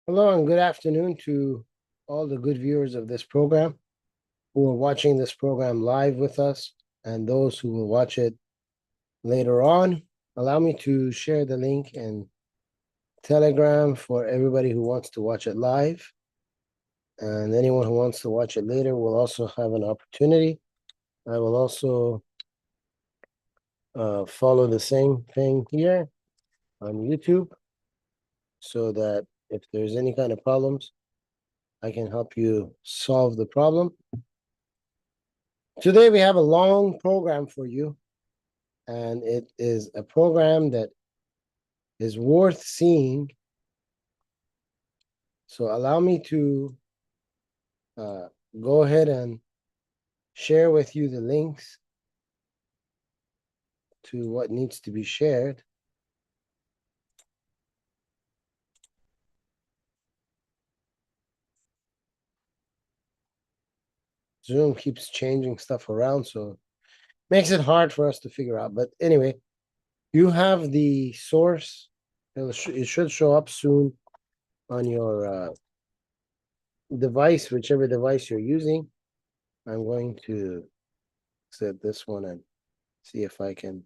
Hello and good afternoon to all the good viewers of this program who are watching this program live with us and those who will watch it later on. Allow me to share the link in Telegram for everybody who wants to watch it live. And anyone who wants to watch it later will also have an opportunity. I will also follow the same thing here on YouTube so that if there's any kind of problems, I can help you solve the problem. Today we have a long program for you, and it is a program that is worth seeing. So allow me to go ahead and share with you the links to what needs to be shared. Zoom keeps changing stuff around, so makes it hard for us to figure out. But anyway, you have the source. It should show up soon on your device, whichever device you're using. I'm going to set this one and see if I can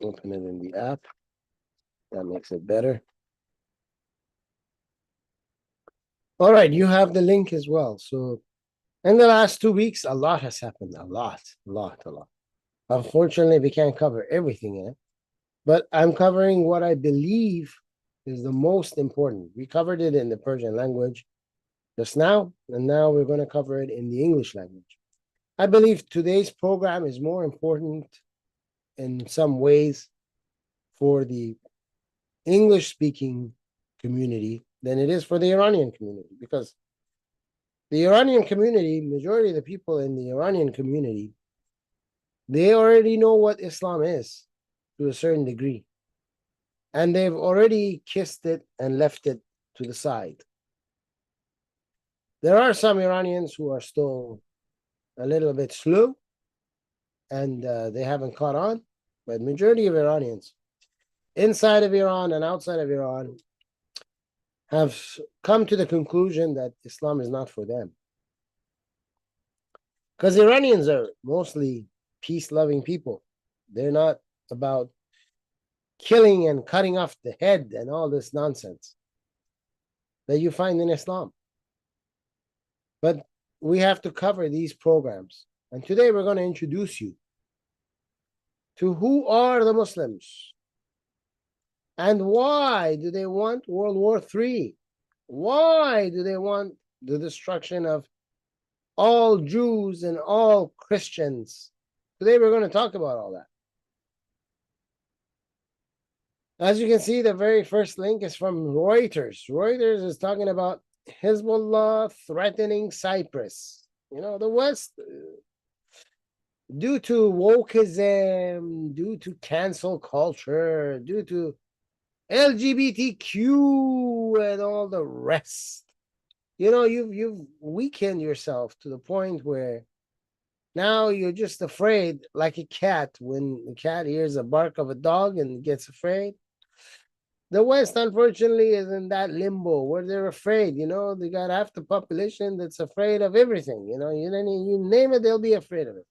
open it in the app. That makes it better. All right, you have the link as well. So in the last 2 weeks, a lot has happened. A lot. Unfortunately, we can't cover everything in it, but I'm covering what I believe is the most important. We covered it in the Persian language just now, and now we're going to cover it in the English language. I believe today's program is more important in some ways for the English speaking community than it is for the Iranian community, because the Iranian community, majority of the people in the Iranian community, they already know what Islam is to a certain degree. And they've already kissed it and left it to the side. There are some Iranians who are still a little bit slow and they haven't caught on, but majority of Iranians inside of Iran and outside of Iran have come to the conclusion that Islam is not for them. Because Iranians are mostly peace-loving people. They're not about killing and cutting off the head and all this nonsense that you find in Islam. But we have to cover these programs. And today we're going to introduce you to who are the Muslims and why do they want World War III? Why do they want the destruction of all Jews and all Christians? Today we're going to talk about all that. As you can see, the very first link is from Reuters. Reuters is talking about Hezbollah threatening Cyprus. You know, the West, due to wokeism, due to cancel culture, due to LGBTQ and all the rest, you know, you've weakened yourself to the point where now you're just afraid, like a cat. When the cat hears a bark of a dog and gets afraid, the West, unfortunately, is in that limbo where they're afraid. You know, they got half the population that's afraid of everything. You know, you name it, they'll be afraid of it,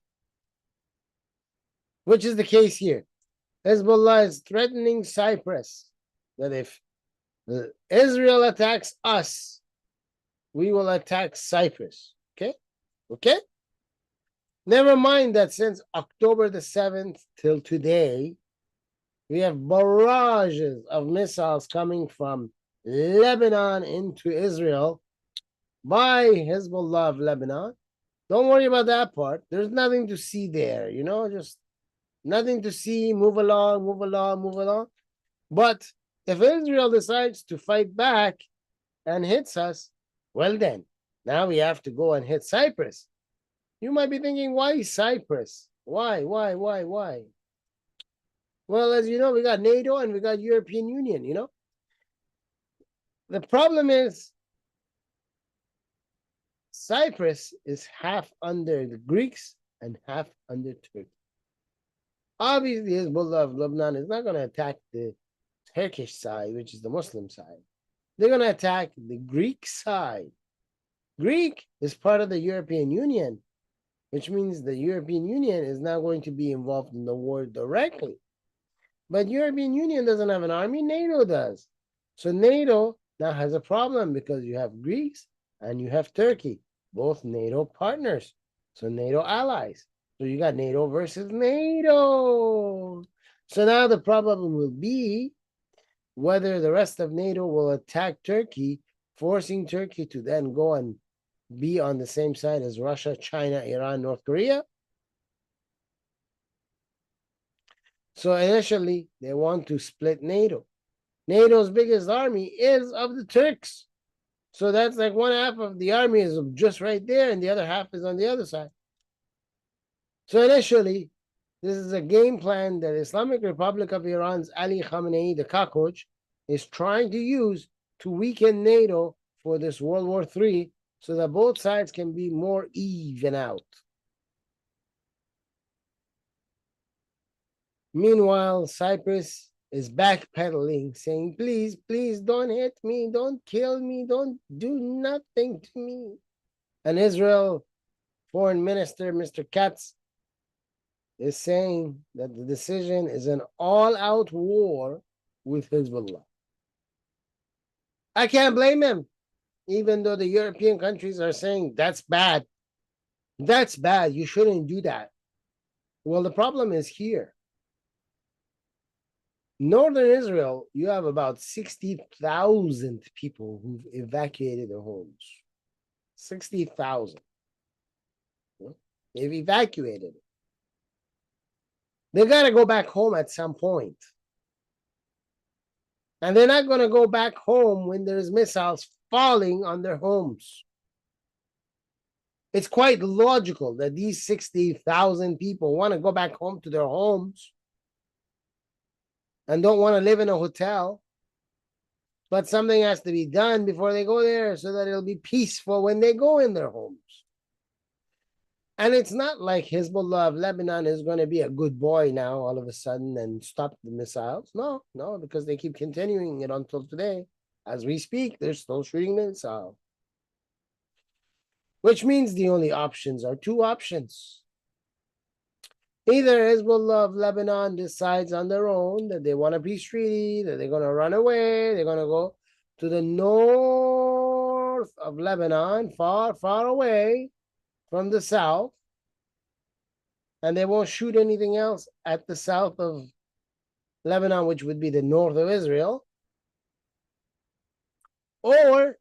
which is the case here. Hezbollah is threatening Cyprus that if Israel attacks us, we will attack Cyprus. Okay? Okay? Never mind that since October the 7th till today, we have barrages of missiles coming from Lebanon into Israel by Hezbollah of Lebanon. Don't worry about that part. There's nothing to see there, you know, just nothing to see. Move along, move along, move along. But if Israel decides to fight back and hits us, well then, now we have to go and hit Cyprus. You might be thinking, why Cyprus? Why? Well, as you know, we got NATO and we got European Union, you know. The problem is Cyprus is half under the Greeks and half under Turkey. Obviously, Hezbollah of Lebanon is not going to attack the Turkish side, which is the Muslim side. They're going to attack the Greek side. Greek is part of the European Union, which means the European Union is not going to be involved in the war directly. But European Union doesn't have an army, NATO does. So NATO now has a problem because you have Greeks and you have Turkey, both NATO partners, so NATO allies. So you got NATO versus NATO. So now the problem will be whether the rest of NATO will attack Turkey, forcing Turkey to then go and be on the same side as Russia, China, Iran, North Korea. So initially, they want to split NATO. NATO's biggest army is of the Turks. So that's like one half of the army is just right there, and the other half is on the other side. So initially, this is a game plan that Islamic Republic of Iran's Ali Khamenei, the cockroach, is trying to use to weaken NATO for this World War III so that both sides can be more even out. Meanwhile, Cyprus is backpedaling, saying, please, please don't hit me, don't kill me, don't do nothing to me. And Israel Foreign Minister, Mr. Katz, is saying that the decision is an all-out war with Hezbollah. I can't blame him, even though the European countries are saying that's bad. That's bad. You shouldn't do that. Well, the problem is here. Northern Israel, you have about 60,000 people who've evacuated their homes. 60,000. They've evacuated. They got to go back home at some point. And they're not going to go back home when there's missiles falling on their homes. It's quite logical that these 60,000 people want to go back home to their homes and don't want to live in a hotel. But something has to be done before they go there so that it'll be peaceful when they go in their homes. And it's not like Hezbollah of Lebanon is going to be a good boy now all of a sudden and stop the missiles. No, because they keep continuing it until today. As we speak, they're still shooting missiles. Which means the only options are two options. Either Hezbollah of Lebanon decides on their own that they want a peace treaty, that they're going to run away, they're going to go to the north of Lebanon, far, far away from the south, and they won't shoot anything else at the south of Lebanon, which would be the north of Israel. Or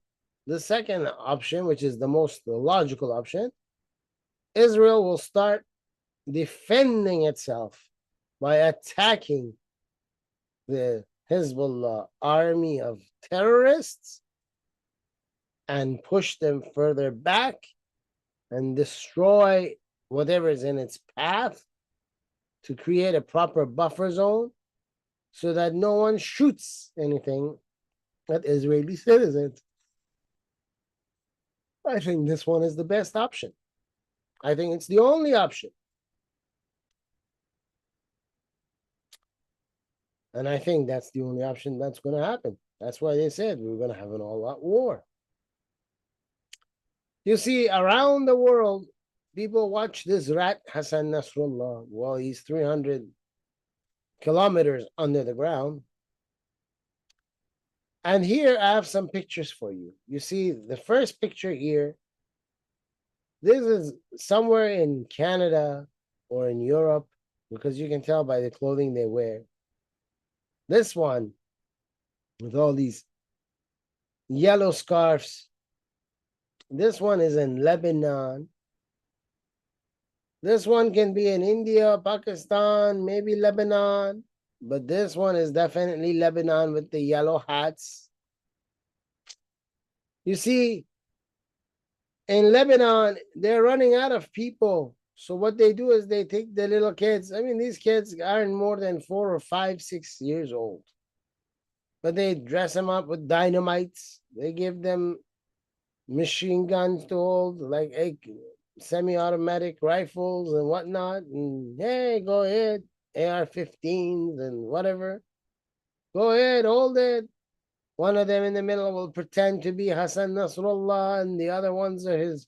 the second option, which is the most logical option, Israel will start defending itself by attacking the Hezbollah army of terrorists and push them further back and destroy whatever is in its path to create a proper buffer zone so that no one shoots anything at Israeli citizens. I think this one is the best option. I think it's the only option. And I think that's the only option that's going to happen. That's why they said we were going to have an all-out war. You see, around the world, people watch this rat, Hassan Nasrallah. Well, he's 300 kilometers under the ground. And here I have some pictures for you. You see, the first picture here, this is somewhere in Canada or in Europe, because you can tell by the clothing they wear. This one, with all these yellow scarves, this one is in Lebanon. This one can be in India, Pakistan, maybe Lebanon. But this one is definitely Lebanon with the yellow hats. You see, in Lebanon, they're running out of people. So what they do is they take the little kids. I mean, these kids aren't more than 4 or 5, 6 years old. But they dress them up with dynamites. They give them machine guns to hold, like semi-automatic rifles and whatnot. And hey, go ahead, AR-15s and whatever. Go ahead, hold it. One of them in the middle will pretend to be Hassan Nasrallah, and the other ones are his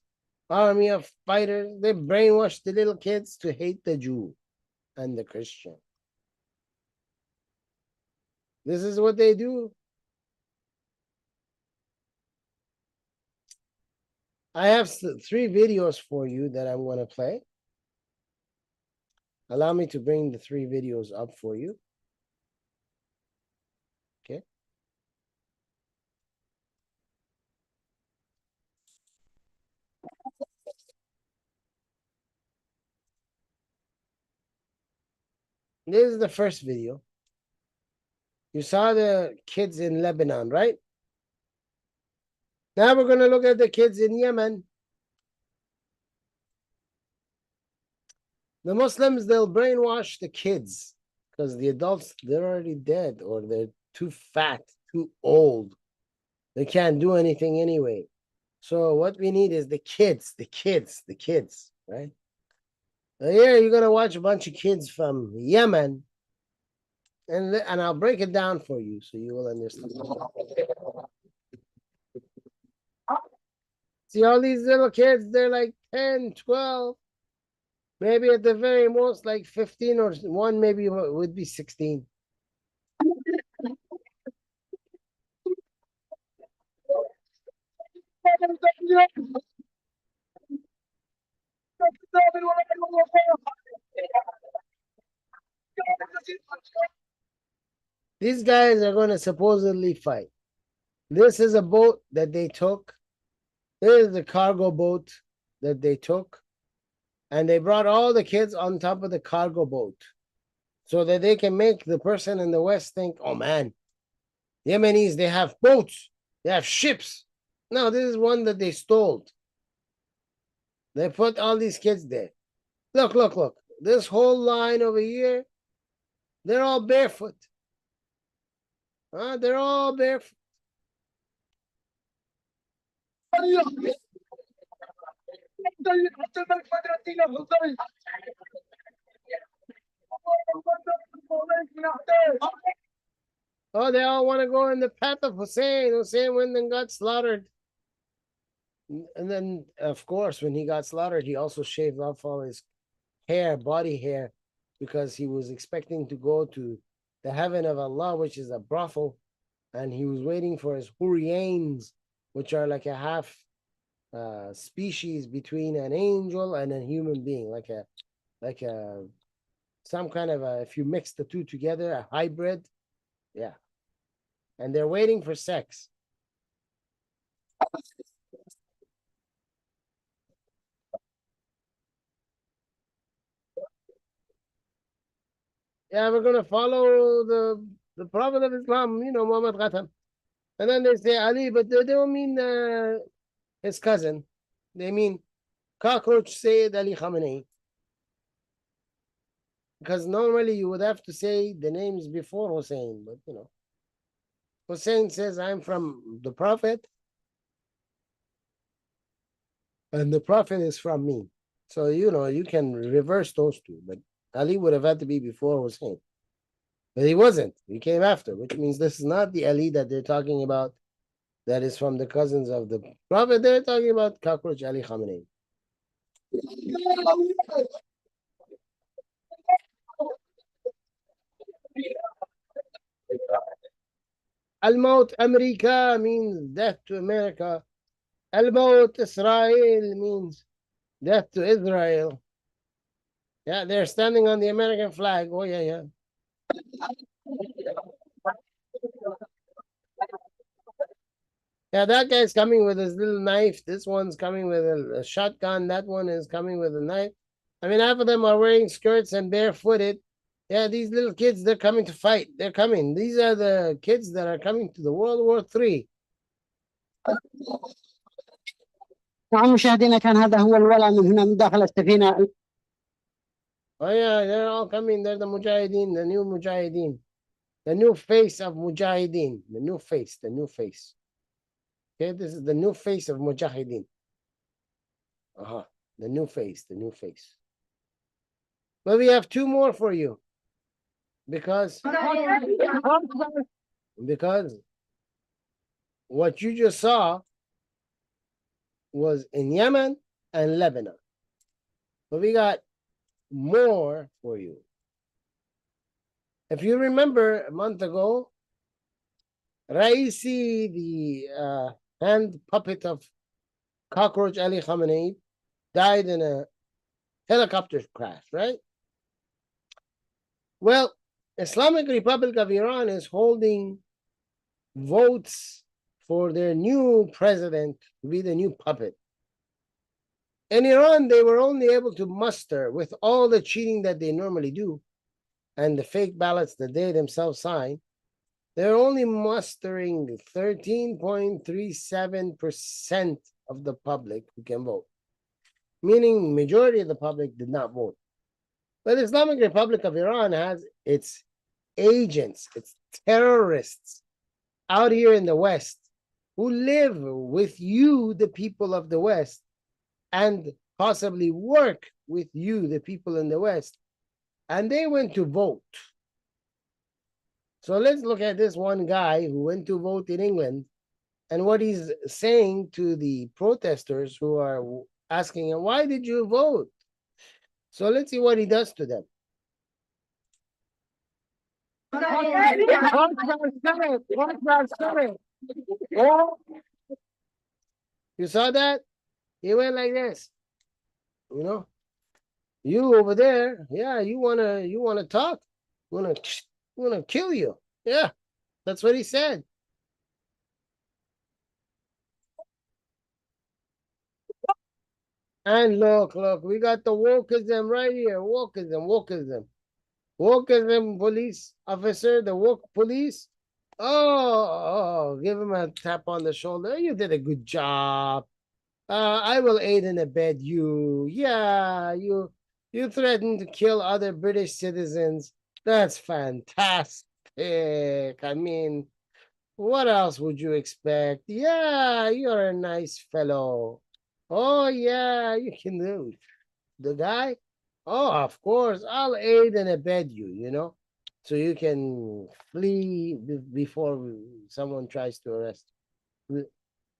army of fighters. They brainwash the little kids to hate the Jew and the Christian. This is what they do. I have 3 videos for you that I'm going to play. Allow me to bring the 3 videos up for you. Okay. This is the first video. You saw the kids in Lebanon, right? Now we're going to look at the kids in Yemen. The Muslims, they'll brainwash the kids because the adults, they're already dead or they're too fat, too old. They can't do anything anyway. So what we need is the kids, right? So here you're going to watch a bunch of kids from Yemen, and I'll break it down for you so you will understand. See all these little kids, they're like 10, 12, maybe at the very most like 15, or one maybe would be 16. These guys are going to supposedly fight. This is a boat that they took. This is a cargo boat that they took. And they brought all the kids on top of the cargo boat so that they can make the person in the West think, oh man, Yemenis, they have boats, they have ships. No, this is one that they stole. They put all these kids there. Look, look, look. This whole line over here, they're all barefoot. They're all barefoot. Oh, they all want to go in the path of Hussein. Hussein went and got slaughtered. And then, of course, when he got slaughtered, he also shaved off all his hair, body hair, because he was expecting to go to the heaven of Allah, which is a brothel. And he was waiting for his huriains, which are like a half species between an angel and a human being, like a some kind of a, if you mix the two together, a hybrid. Yeah. And they're waiting for sex. Yeah, we're gonna follow the Prophet of Islam, Muhammad Khatam. And then they say Ali, but they don't mean his cousin. They mean cockroach Sayyid Ali Khamenei. Because normally you would have to say the names before Hussein, but Hussein says, I'm from the Prophet, and the Prophet is from me. So, you can reverse those two, but Ali would have had to be before Hussein. But he wasn't. He came after, which means this is not the Ali that they're talking about that is from the cousins of the Prophet. They're talking about cockroach Ali Khamenei. Al-Maut America means death to America. Al-Maut Israel means death to Israel. Yeah, they're standing on the American flag. Oh, yeah, yeah. Yeah, that guy's coming with his little knife. This one's coming with a shotgun. That one is coming with a knife. I mean, half of them are wearing skirts and barefooted. Yeah, these little kids, they're coming to fight. They're coming. These are the kids that are coming to the World War III. نعم مشاهدينا، كان هذا هو الوضع من هنا من داخل السفينة. Oh yeah, they're all coming. They're the Mujahideen, the new Mujahideen, the new face of Mujahideen, the new face. Okay, this is the new face of Mujahideen. The new face. But we have 2 more for you because because what you just saw was in Yemen and Lebanon. But we got more for you. If you remember a month ago, Raisi, the hand puppet of Cockroach Ali Khamenei, died in a helicopter crash, right? Well, Islamic Republic of Iran is holding votes for their new president to be the new puppet. In Iran, they were only able to muster, with all the cheating that they normally do and the fake ballots that they themselves sign, they're only mustering 13.37% of the public who can vote, meaning majority of the public did not vote. But the Islamic Republic of Iran has its agents, its terrorists out here in the West who live with you, the people of the West, and possibly work with you, the people in the West, and they went to vote. So let's look at this one guy who went to vote in England and what he's saying to the protesters who are asking him, why did you vote? So let's see what he does to them. You saw that? He went like this. You know, you over there, yeah, you wanna talk? Wanna kill you. Yeah, that's what he said. And look, we got the wokeism right here. Wokeism. Wokeism police officer, the woke police. Oh, give him a tap on the shoulder. You did a good job. I will aid and abet you. Yeah, you threatened to kill other British citizens. That's fantastic. I mean, what else would you expect? Yeah, you're a nice fellow. Oh, yeah, you can do it. The guy? Oh, of course, I'll aid and abet you, so you can flee before someone tries to arrest you.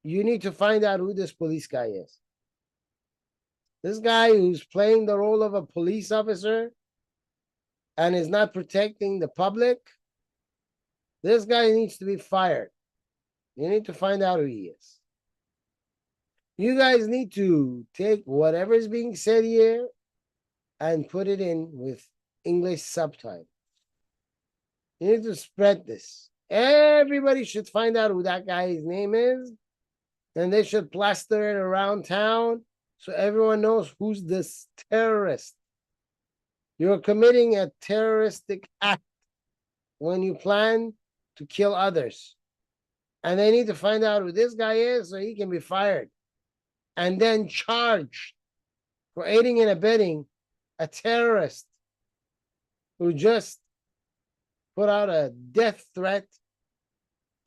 You need to find out who this police guy is. This guy who's playing the role of a police officer and is not protecting the public, this guy needs to be fired. You need to find out who he is. You guys need to take whatever is being said here and put it in with English subtitles. You need to spread this. Everybody should find out who that guy's name is, and they should plaster it around town so everyone knows who's this terrorist. You're committing a terroristic act when you plan to kill others. And they need to find out who this guy is so he can be fired and then charged for aiding and abetting a terrorist who just put out a death threat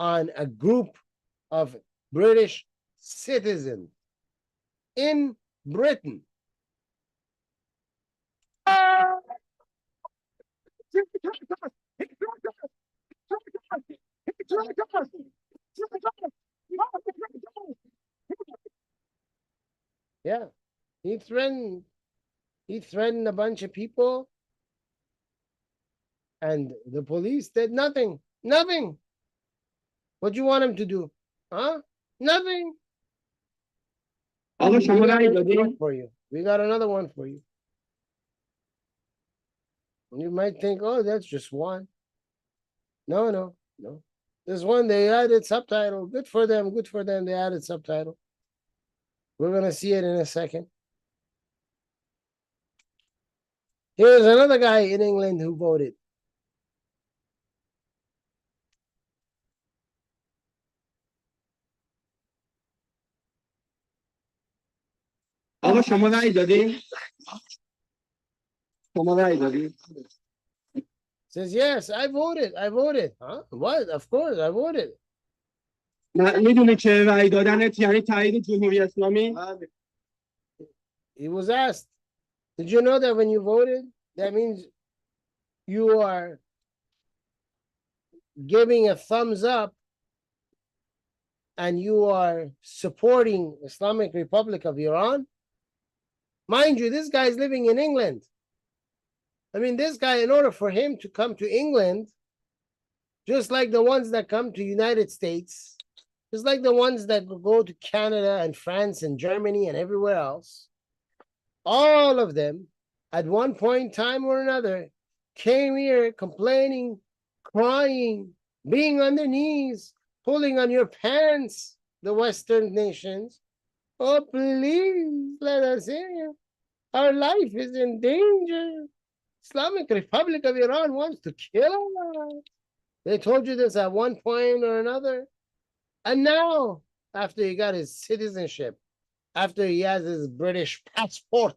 on a group of British citizens in Britain. Yeah, he threatened a bunch of people, and the police did nothing. Nothing. What do you want him to do? Huh? Nothing. For you. We got another one for you. You might think, oh, that's just one. No. This one, they added subtitle. Good for them. They added subtitle. We're going to see it in a second. Here's another guy in England who voted. آقا شما رأی دادین؟ شما رأی دادین؟ Says, yes, I voted. Huh? What? Of course, I voted. میدونی که رأی دادنت یعنی تایید جمهوری اسلامی؟ He was asked, did you know that when you voted, that means you are giving a thumbs up and you are supporting Islamic Republic of Iran, mind you, this guy is living in England. I mean, this guy, in order for him to come to England, just like the ones that come to United States, just like the ones that go to Canada and France and Germany and everywhere else, all of them, at one point in time or another, came here complaining, crying, being on their knees, pulling on your pants, the Western nations. Oh, please let us in. Our life is in danger. Islamic Republic of Iran wants to kill us. They told you this at one point or another. And now, after he got his citizenship, after he has his British passport,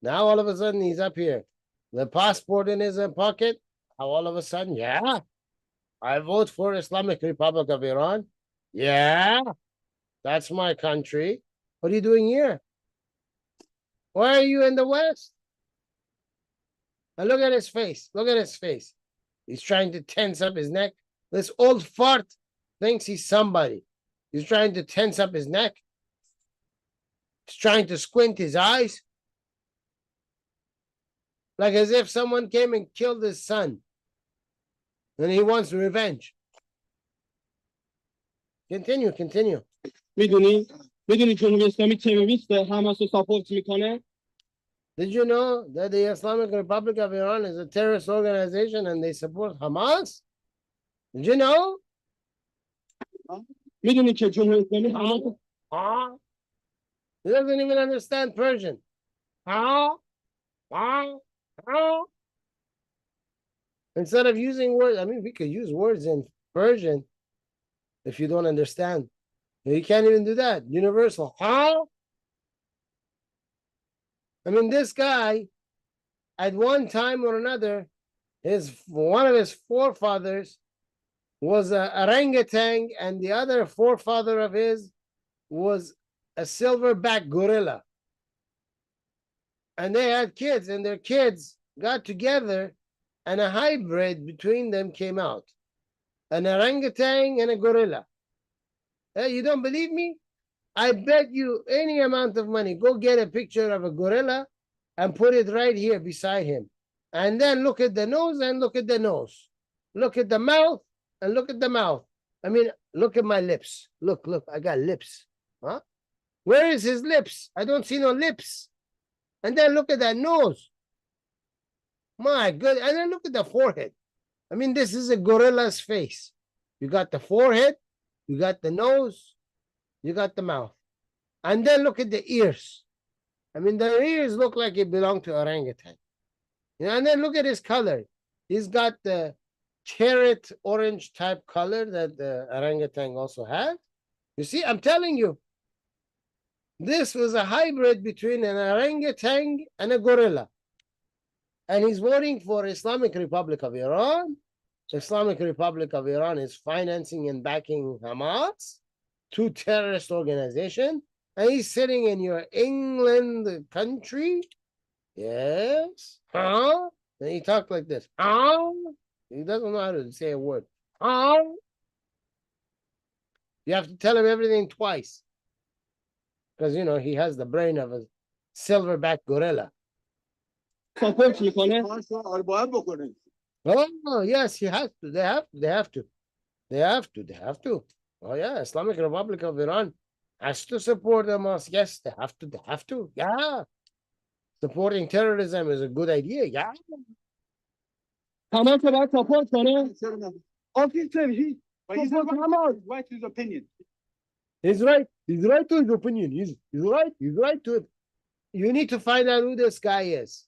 now all of a sudden he's up here. The passport in his pocket. How all of a sudden, yeah, I vote for Islamic Republic of Iran. Yeah, that's my country. What are you doing here? Why are you in the West? And look at his face. Look at his face. He's trying to tense up his neck. This old fart thinks he's somebody. He's trying to tense up his neck. He's trying to squint his eyes. Like as if someone came and killed his son. And he wants revenge. Continue. میدونی جمهوری اسلامی تروریست حماس رو ساپورت میکنه؟ Did you know that the Islamic Republic of Iran is a terrorist organization and they support Hamas? Did you know? میدونی که جمهوری اسلامی حماس He doesn't even understand Persian. Instead of using words, I mean, we could use words in Persian if you don't understand. You can't even do that. Universal. I mean, this guy, at one time or another, one of his forefathers was a orangutan, and the other forefather of his was a silverback gorilla. And they had kids, and their kids got together, and a hybrid between them came out. An orangutan and a gorilla. Hey, you don't believe me? I bet you any amount of money. Go get a picture of a gorilla and put it right here beside him. And then look at the nose and look at the nose. Look at the mouth and look at the mouth. I mean, look at my lips. Look, I got lips. Huh? Where is his lips? I don't see no lips. And then look at that nose. My goodness. And then look at the forehead. I mean, this is a gorilla's face. You got the forehead, you got the nose, you got the mouth. And then look at the ears. I mean, the ears look like it belong to orangutan. You know, and then look at his color. He's got the carrot orange type color that the orangutan also had. You see, I'm telling you, this was a hybrid between an orangutan and a gorilla. And he's voting for Islamic Republic of Iran. Islamic Republic of Iran is financing and backing Hamas, two terrorist organizations. And he's sitting in your England country. Yes. Huh? And he talks like this. Huh? He doesn't know how to say a word. Huh? You have to tell him everything twice. Because, you know, he has the brain of a silverback gorilla. ساپورت میکنه؟ Oh, yes, he has to. They have to. Oh, yeah, Islamic Republic of Iran has to support Hamas. Yes, they have to. Yeah. Supporting terrorism is a good idea. Yeah. حماس رو باید ساپورت کنه؟ Officer, he what's his opinion? He's right. He's right to his opinion. He's right. He's right to it. You need to find out who this guy is.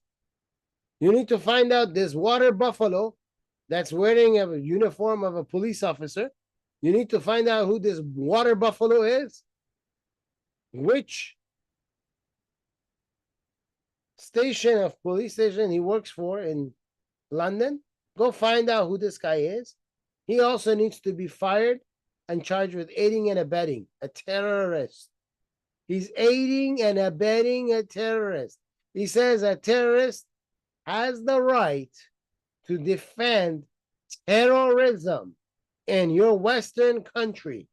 You need to find out this water buffalo that's wearing a uniform of a police officer. You need to find out who this water buffalo is. Which police station he works for in London. Go find out who this guy is. He also needs to be fired and charged with aiding and abetting a terrorist. He's aiding and abetting a terrorist. He says a terrorist has the right to defend terrorism. in your Western country.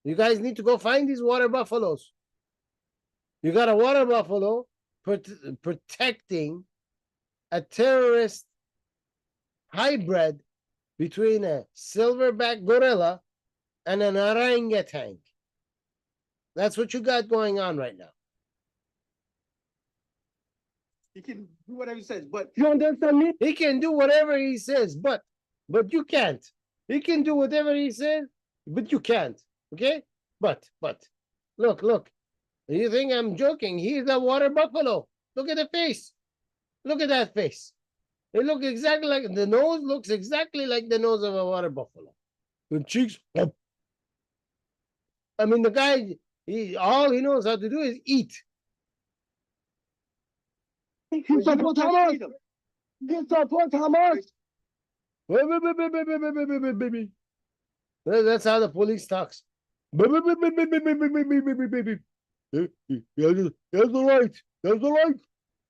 You guys need to go find these water buffaloes. You got a water buffalo protecting a terrorist hybrid between a silverback gorilla and an orangutan. That's what you got going on right now. He can do whatever he says, but You understand me? He can do whatever he says, but you can't. He can do whatever he says, but you can't. Okay? But look. You think I'm joking? He's a water buffalo. Look at the face. Look at that face. It looks exactly like the nose looks exactly like the nose of a water buffalo. The cheeks. I mean, the guy, all he knows how to do is eat. Hippopotamus! Hippopotamus! That's how the police talks. He has the right. He has the right.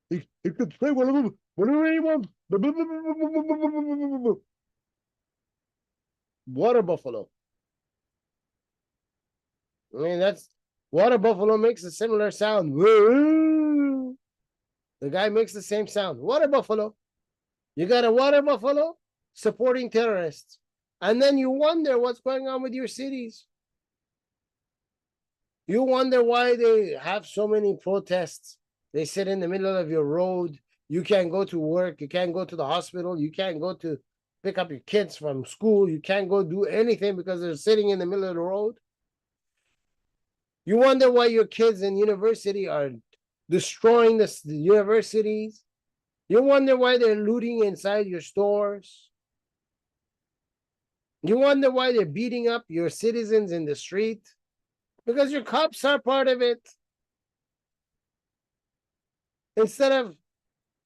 He can say whatever he wants. Water buffalo. I mean, that's water buffalo makes a similar sound. The guy makes the same sound. Water buffalo. You got a water buffalo supporting terrorists. And then you wonder what's going on with your cities. You wonder why they have so many protests. They sit in the middle of your road. You can't go to work. You can't go to the hospital. You can't go to pick up your kids from school. You can't go do anything because they're sitting in the middle of the road. You wonder why your kids in university are destroying the universities. You wonder why they're looting inside your stores. You wonder why they're beating up your citizens in the street. Because your cops are part of it. Instead of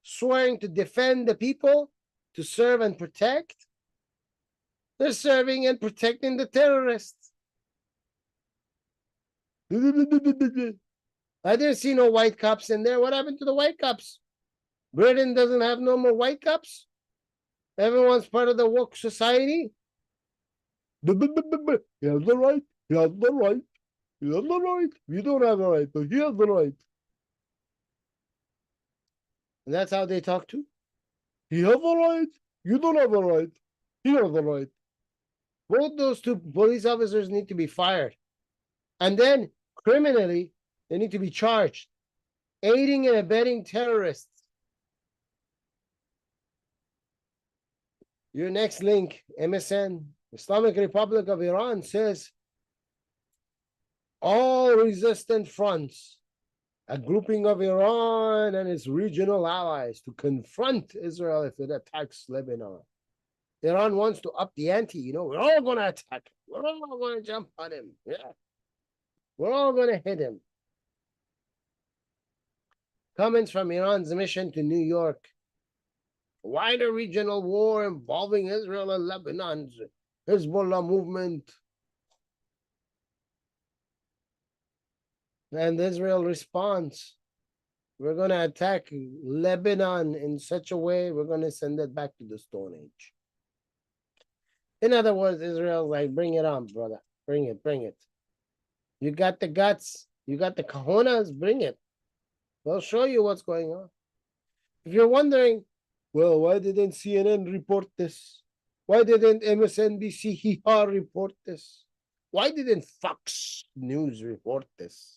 swearing to defend the people, to serve and protect, they're serving and protecting the terrorists. I didn't see no white cops in there. What happened to the white cops? Britain doesn't have no more white cops? Everyone's part of the woke society? He has the right. He has the right. He has the right. You don't have the right, but he has the right. And that's how they talk too. He has the right. You don't have the right. He has the right. Both those two police officers need to be fired. And then criminally, they need to be charged. Aiding and abetting terrorists. Your next link, MSN, Islamic Republic of Iran says, all resistant fronts, a grouping of Iran and its regional allies to confront Israel if it attacks Lebanon. Iran wants to up the ante, you know, we're all going to attack him. We're all going to jump on him. Yeah. We're all going to hit him. Comments from Iran's mission to New York. Wider regional war involving Israel and Lebanon's Hezbollah movement. And Israel responds, we're going to attack Lebanon in such a way, we're going to send it back to the Stone Age. In other words, Israel's like, bring it on, brother. Bring it, bring it. You got the guts. You got the cojones. Bring it. We'll show you what's going on. If you're wondering, well, why didn't CNN report this? Why didn't MSNBC report this? Why didn't Fox News report this?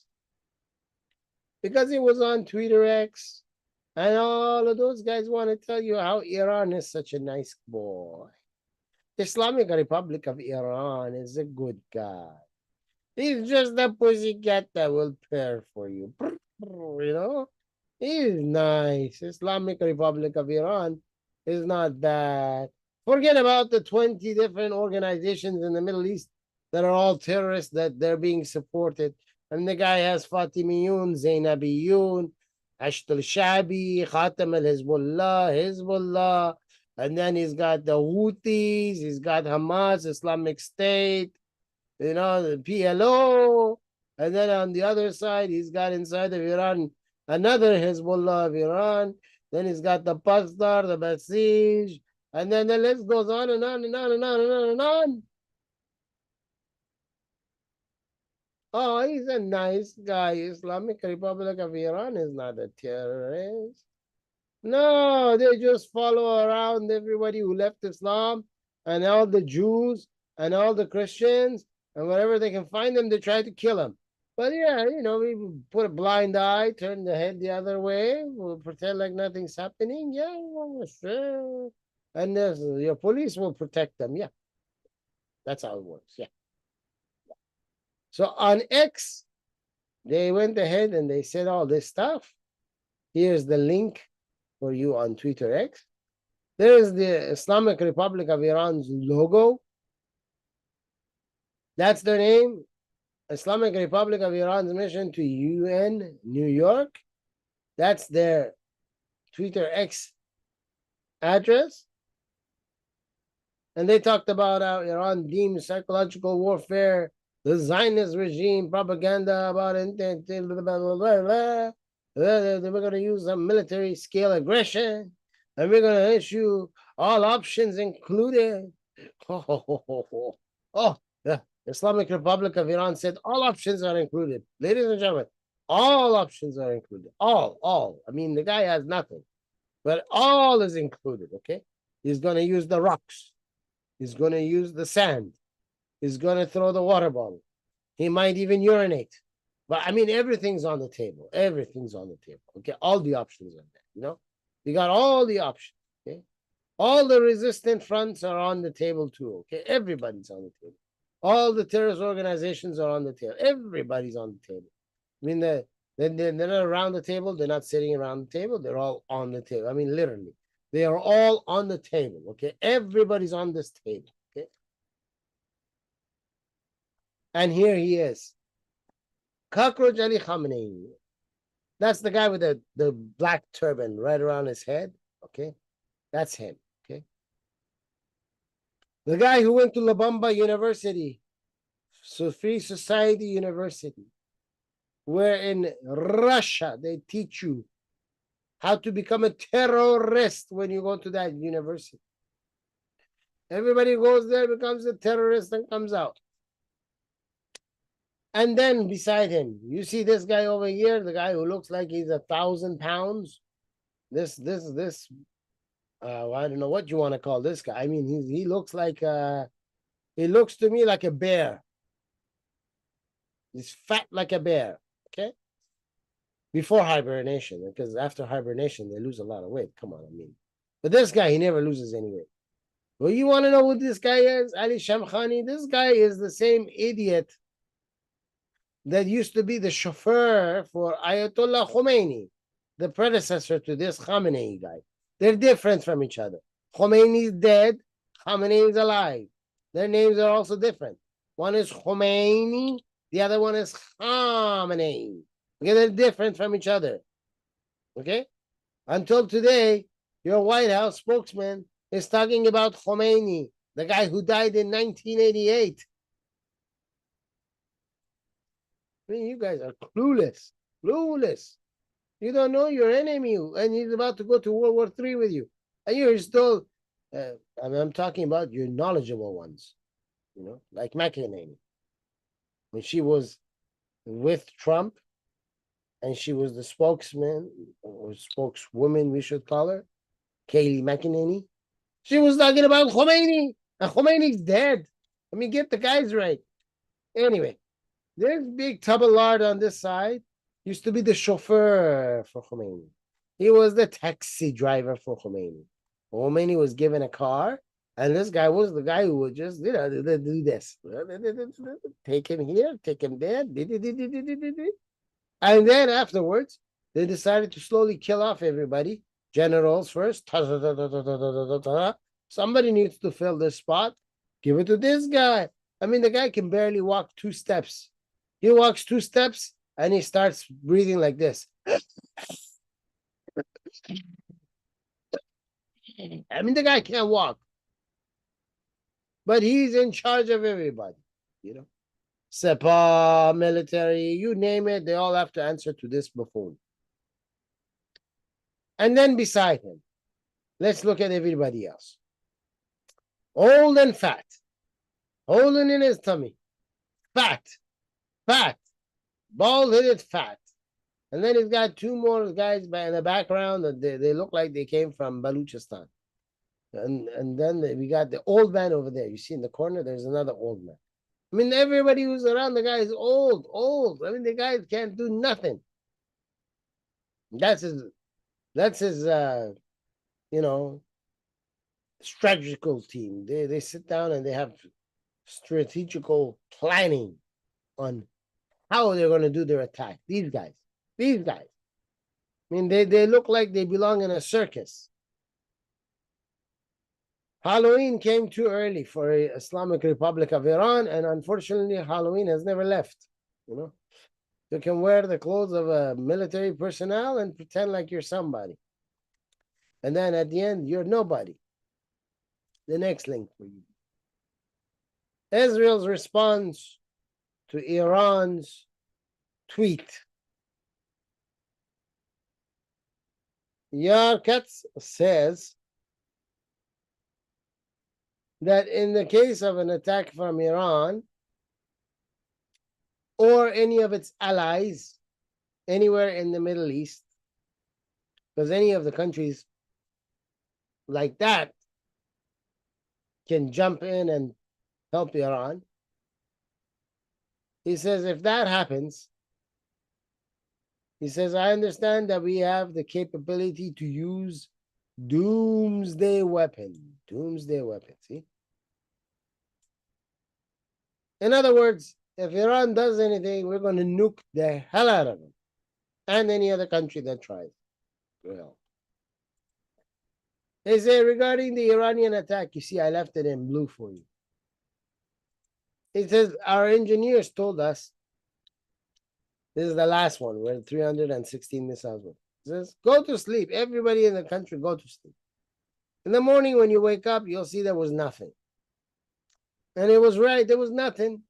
Because it was on Twitter X, and all of those guys want to tell you how Iran is such a nice boy. Islamic Republic of Iran is a good guy. He's just a pussycat that will purr for you. You know? He's nice. Islamic Republic of Iran is not bad. Forget about the 20 different organizations in the Middle East that are all terrorists that they're being supported. And the guy has Fatimiyun, Zainabiyun, Asht al-Shabi, Khatam al-Hezbollah, and then he's got the Houthis, he's got Hamas, Islamic State, you know, the PLO, and then on the other side, he's got inside of Iran another Hezbollah of Iran. Then he's got the Pasdar, the Basij, And then the list goes on and on and on and on and on and on. Oh, he's a nice guy. Islamic Republic of Iran is not a terrorist. No, they just follow around everybody who left Islam and all the Jews and all the Christians and wherever they can find them, they try to kill them. But yeah, you know, we put a blind eye, turn the head the other way, we'll pretend like nothing's happening. Yeah, well, sure. And your police will protect them. Yeah, that's how it works. Yeah. So on X, they went ahead and they said all this stuff. Here's the link for you on Twitter X. There is the Islamic Republic of Iran's logo. That's their name. Islamic Republic of Iran's mission to UN New York. That's their Twitter X address. And they talked about how Iran deems psychological warfare, the Zionist regime, propaganda about intent, blah, blah, blah, blah, blah. We're going to use some military scale aggression, and we're going to issue all options included. Oh, the Islamic Republic of Iran said all options are included. Ladies and gentlemen, all options are included. All. I mean, the guy has nothing, but all is included, okay? He's going to use the rocks. He's going to use the sand. He's going to throw the water bottle. He might even urinate. But I mean, everything's on the table. Everything's on the table. Okay. All the options are there. You know, you got all the options. Okay. All the resistant fronts are on the table too. Okay. Everybody's on the table. All the terrorist organizations are on the table. Everybody's on the table. I mean, they're not around the table. They're not sitting around the table. They're all on the table. I mean, literally. They are all on the table. Okay. Everybody's on this table. Okay. And here he is. Cockroach Ali Khamenei. That's the guy with the black turban right around his head. Okay. That's him. Okay. The guy who went to La Bamba University, Free Society University, where in Russia they teach you how to become a terrorist when you go to that university. Everybody goes there, becomes a terrorist, and comes out. And then beside him, you see this guy over here, the guy who looks like he's 1,000 pounds. This, I don't know what you want to call this guy. I mean, he looks like, he looks to me like a bear. He's fat like a bear, okay? Before hibernation, because after hibernation, they lose a lot of weight. Come on, I mean. But this guy, he never loses any weight. Well, you want to know what this guy is? Ali Shamkhani, this guy is the same idiot that used to be the chauffeur for Ayatollah Khomeini, the predecessor to this Khamenei guy. They're different from each other. Khomeini is dead, Khamenei is alive. Their names are also different. One is Khomeini, the other one is Khamenei. Okay, they're different from each other. Okay? Until today, your White House spokesman is talking about Khomeini, the guy who died in 1988. I mean, you guys are clueless. Clueless. You don't know your enemy, and he's about to go to World War III with you. And you're still, I'm talking about your knowledgeable ones, you know, like McEnany. When she was with Trump, and she was the spokesman, or spokeswoman, we should call her, Kayleigh McEnany. She was talking about Khomeini, and Khomeini's dead. I mean, get the guys right. Anyway, there's big Taballard on this side. Used to be the chauffeur for Khomeini. He was the taxi driver for Khomeini. Khomeini was given a car, and this guy was the guy who would just, you know, do this. Take him here, take him there. And then afterwards, they decided to slowly kill off everybody. Generals first. Somebody needs to fill this spot. Give it to this guy. I mean, the guy can barely walk 2 steps. He walks 2 steps and he starts breathing like this. I mean, the guy can't walk. But he's in charge of everybody, you know. Sepa, military, you name it, they all have to answer to this buffoon. And then beside him, let's look at everybody else. old and fat, holding in his tummy, fat, bald-headed fat. And then he's got two more guys in the background that they look like they came from Baluchistan. And then we got the old man over there. You see in the corner, there's another old man. I mean, everybody who's around the guy is old. I mean, the guy can't do nothing. That's his strategical team. They sit down and they have strategical planning on how they're going to do their attack. These guys. I mean, they look like they belong in a circus. Halloween came too early for the Islamic Republic of Iran, and unfortunately, Halloween has never left. You can wear the clothes of a military personnel and pretend like you're somebody. And then at the end, you're nobody. The next link for you. Israel's response to Iran's tweet. Yarkatz says that in the case of an attack from Iran or any of its allies anywhere in the Middle East, because any of the countries like that can jump in and help Iran. He says, if that happens, he says, I understand that we have the capability to use doomsday weapon. See? In other words, if Iran does anything, we're going to nuke the hell out of them and any other country that tries. Well, they say regarding the Iranian attack, you see, I left it in blue for you. It says our engineers told us, this is the last one where 316 missiles were. It says, go to sleep. Everybody in the country, go to sleep. In the morning when you wake up, you'll see there was nothing. And it was right, there was nothing.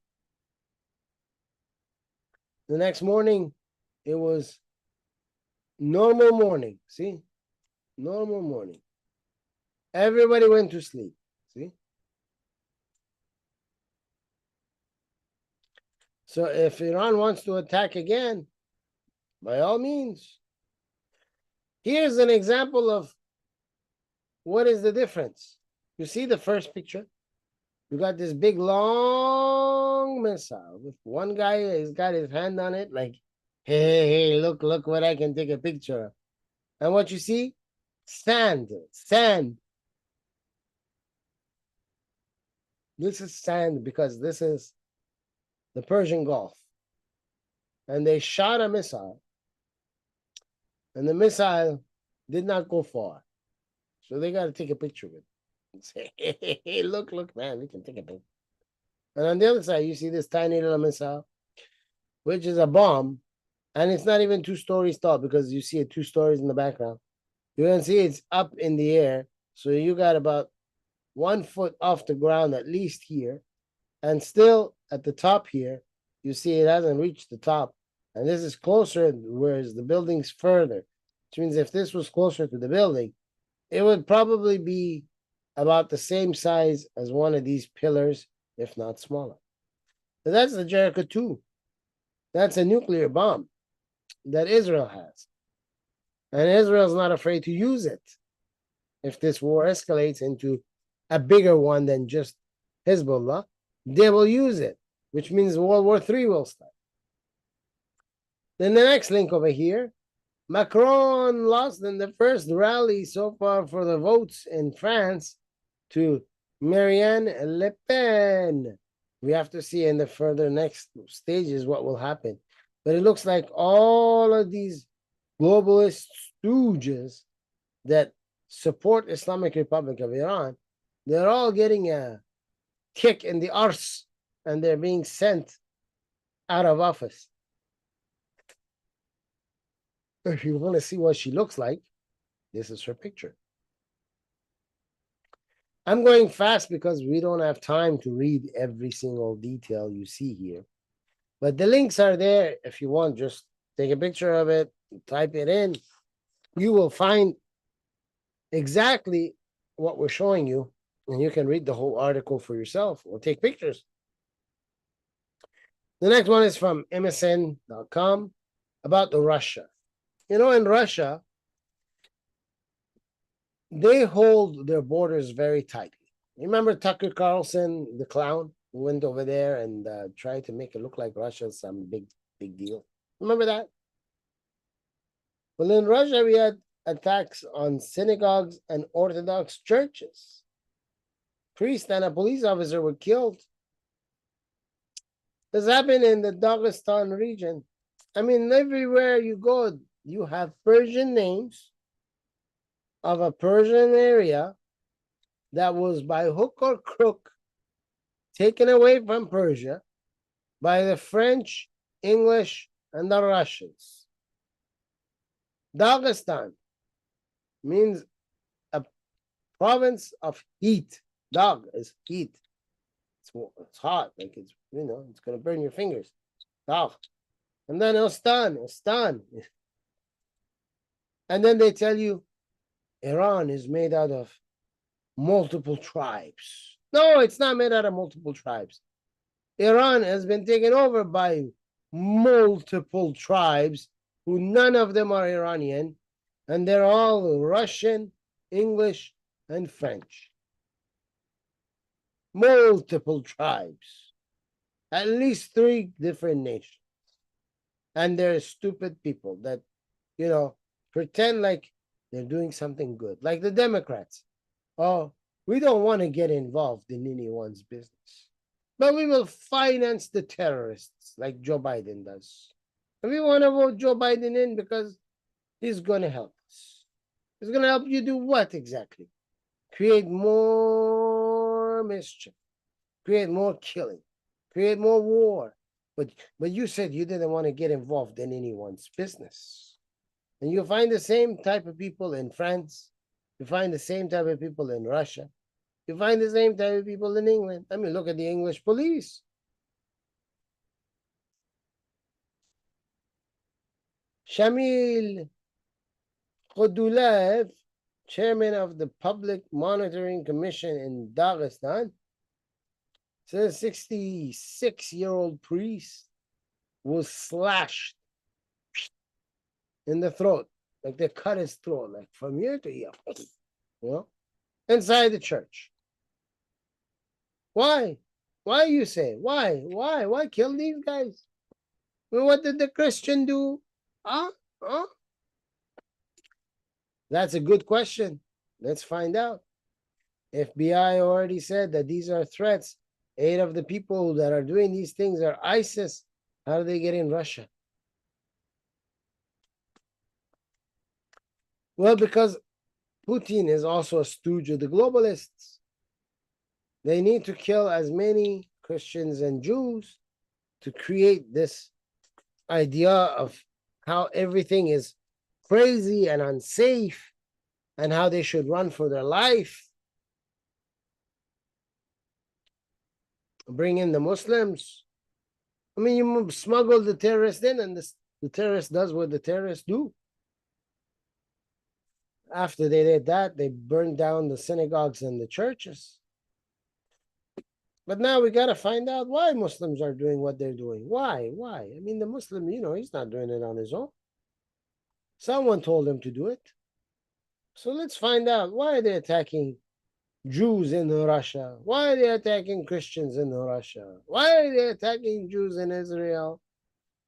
The next morning, it was normal morning. See? Normal morning. Everybody went to sleep. See? So if Iran wants to attack again, by all means. Here's an example of what is the difference. You see the first picture? You got this big, long missile. With one guy has got his hand on it, like, hey, look what I can take a picture of. And what you see? Sand. This is sand because this is the Persian Gulf. And they shot a missile. And the missile did not go far. So they got to take a picture of it. And say, hey, look, man, we can take a picture. And on the other side, you see this tiny little missile, which is a bomb. And it's not even 2 stories tall because you see it 2 stories in the background. You can see it's up in the air. So you got about 1 foot off the ground, at least here. And still at the top here, you see it hasn't reached the top. And this is closer, whereas the building's further. Which means if this was closer to the building, it would probably be about the same size as one of these pillars, if not smaller. So that's the Jericho 2. That's a nuclear bomb that Israel has. And Israel's not afraid to use it if this war escalates into a bigger one than just Hezbollah. They will use it, which means World War III will start. Then the next link over here, Macron lost in the first rally so far for the votes in France to Marine Le Pen. We have to see in the further next stages what will happen. But it looks like all of these globalist stooges that support Islamic Republic of Iran, they're all getting a kick in the arse and they're being sent out of office. If you want to see what she looks like, this is her picture. I'm going fast because we don't have time to read every single detail you see here. But the links are there. If you want, just take a picture of it, type it in. You will find exactly what we're showing you And you can read the whole article for yourself or take pictures. The next one is from MSN.com about Russia. You know, in Russia, they hold their borders very tightly. Remember Tucker Carlson, the clown, who went over there and tried to make it look like Russia's some big deal? Remember that? Well, in Russia, we had attacks on synagogues and Orthodox churches. Priest and a police officer were killed. This happened in the Dagestan region. I mean, everywhere you go, you have Persian names of a Persian area that was by hook or crook taken away from Persia by the French, English, and the Russians. Dagestan means a province of heat. Dag is heat. It's hot, like it's, you know, it's gonna burn your fingers. Dag. And then Ostan. And then they tell you Iran is made out of multiple tribes. No, it's not made out of multiple tribes. Iran has been taken over by multiple tribes who none of them are Iranian, and they're all Russian, English, and French. Multiple tribes, at least 3 different nations. And they're stupid people that, you know, pretend like they're doing something good, like the Democrats. Oh, we don't want to get involved in anyone's business, but we will finance the terrorists like Joe Biden does. And we want to vote Joe Biden in because he's going to help us. He's going to help you do what exactly? Create more mischief, create more killing, create more war. But you said you didn't want to get involved in anyone's business. And you find the same type of people in France. You find the same type of people in Russia. You find the same type of people in England. I mean, look at the English police. Shamil Khodulev, chairman of the Public Monitoring Commission in Dagestan, says 66-year-old priest was slashed in the throat, like they cut his throat, like from here to here, you know, inside the church. Why? Why, you say? Why? Why kill these guys? Well, what did the Christian do? Huh? That's a good question. Let's find out. FBI already said that these are threats. 8 of the people that are doing these things are ISIS. How do they get in Russia? Well, because Putin is also a stooge of the globalists. They need to kill as many Christians and Jews to create this idea of how everything is crazy and unsafe and how they should run for their life. Bring in the Muslims. I mean, you smuggle the terrorists in, and the terrorist does what the terrorists do. After they did that, they burned down the synagogues and the churches. But now we got to find out why Muslims are doing what they're doing. Why? I mean, the Muslim, you know, he's not doing it on his own. Someone told him to do it. So let's find out, why are they attacking Jews in Russia? Why are they attacking Christians in Russia? Why are they attacking Jews in Israel?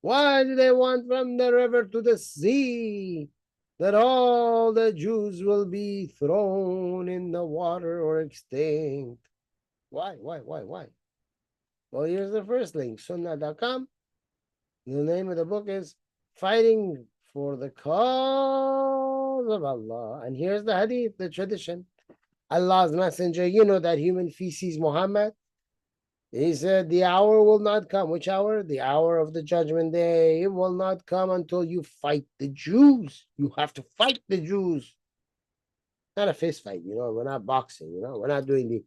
Why do they want from the river to the sea that all the Jews will be thrown in the water or extinct? Why? Well, here's the first link, sunnah.com. The name of the book is Fighting for the Cause of Allah. And here's the hadith, the tradition. Allah's messenger, you know that human feces, Muhammad. He said, the hour will not come. Which hour? The hour of the judgment day. It will not come until you fight the Jews. You have to fight the Jews. Not a fist fight, you know. We're not boxing, you know. We're not doing the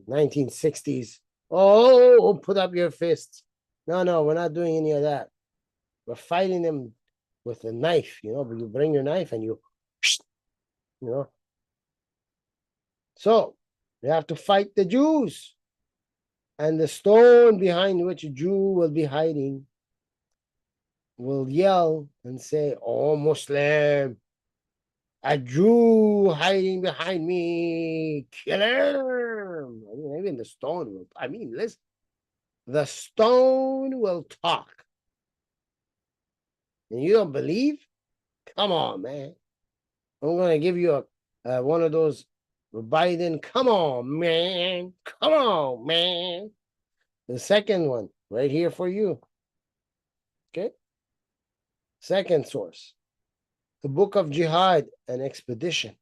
1960s. Oh, put up your fists. No, we're not doing any of that. We're fighting them with a knife, you know. But you bring your knife and you know. So You have to fight the Jews. And the stone behind which a Jew will be hiding will yell and say, "Oh, Muslim, a Jew hiding behind me, kill him." I mean, even the stone will, listen, the stone will talk. And you don't believe? Come on, man. I'm going to give you one of those Biden, come on, man. Come on, man. The second one, right here for you. Okay? Second source, the book of Jihad and Expedition.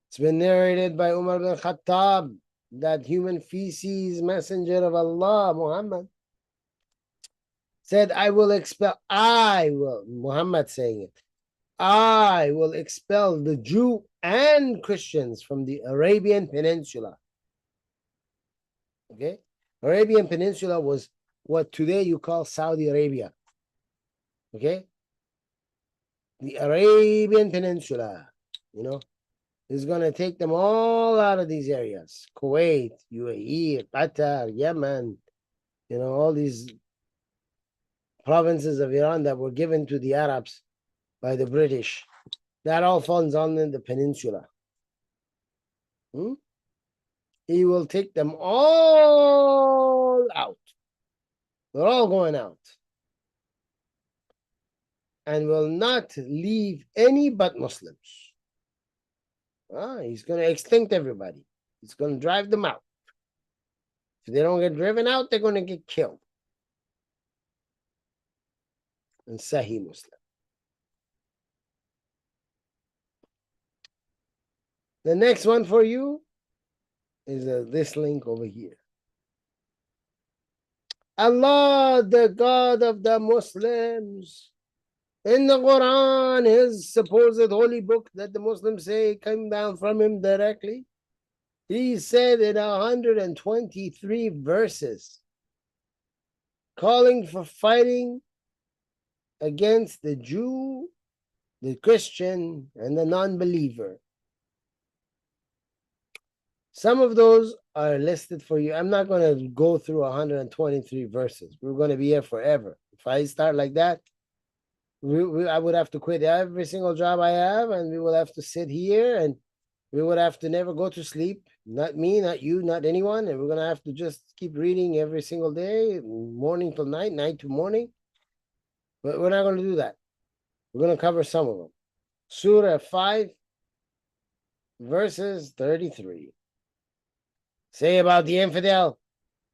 It's been narrated by Umar bin Khattab, that human feces messenger of Allah, Muhammad, said, Muhammad saying it, I will expel the Jew and Christians from the Arabian Peninsula. Okay? Arabian Peninsula was what today you call Saudi Arabia. Okay? The Arabian Peninsula, is going to take them all out of these areas. Kuwait, UAE, Qatar, Yemen, all these provinces of Iran that were given to the Arabs by the British. That all falls on the peninsula. He will take them all out. They're all going out. And will not leave any but Muslims. He's going to extinct everybody. He's going to drive them out. If they don't get driven out, they're going to get killed. And Sahih Muslim. The next one for you is this link over here. Allah, the God of the Muslims, in the Quran, his supposed holy book that the Muslims say came down from him directly, he said in 123 verses, calling for fighting against the Jew, the Christian, and the non-believer. Some of those are listed for you. I'm not going to go through 123 verses. We're going to be here forever. If I start like that, I would have to quit every single job I have, and we will have to sit here, and we would have to never go to sleep. Not me, not you, not anyone. And we're going to have to just keep reading every single day, morning till night, night to morning. But we're not going to do that. We're going to cover some of them. Surah 5, verses 33. Say about the infidel,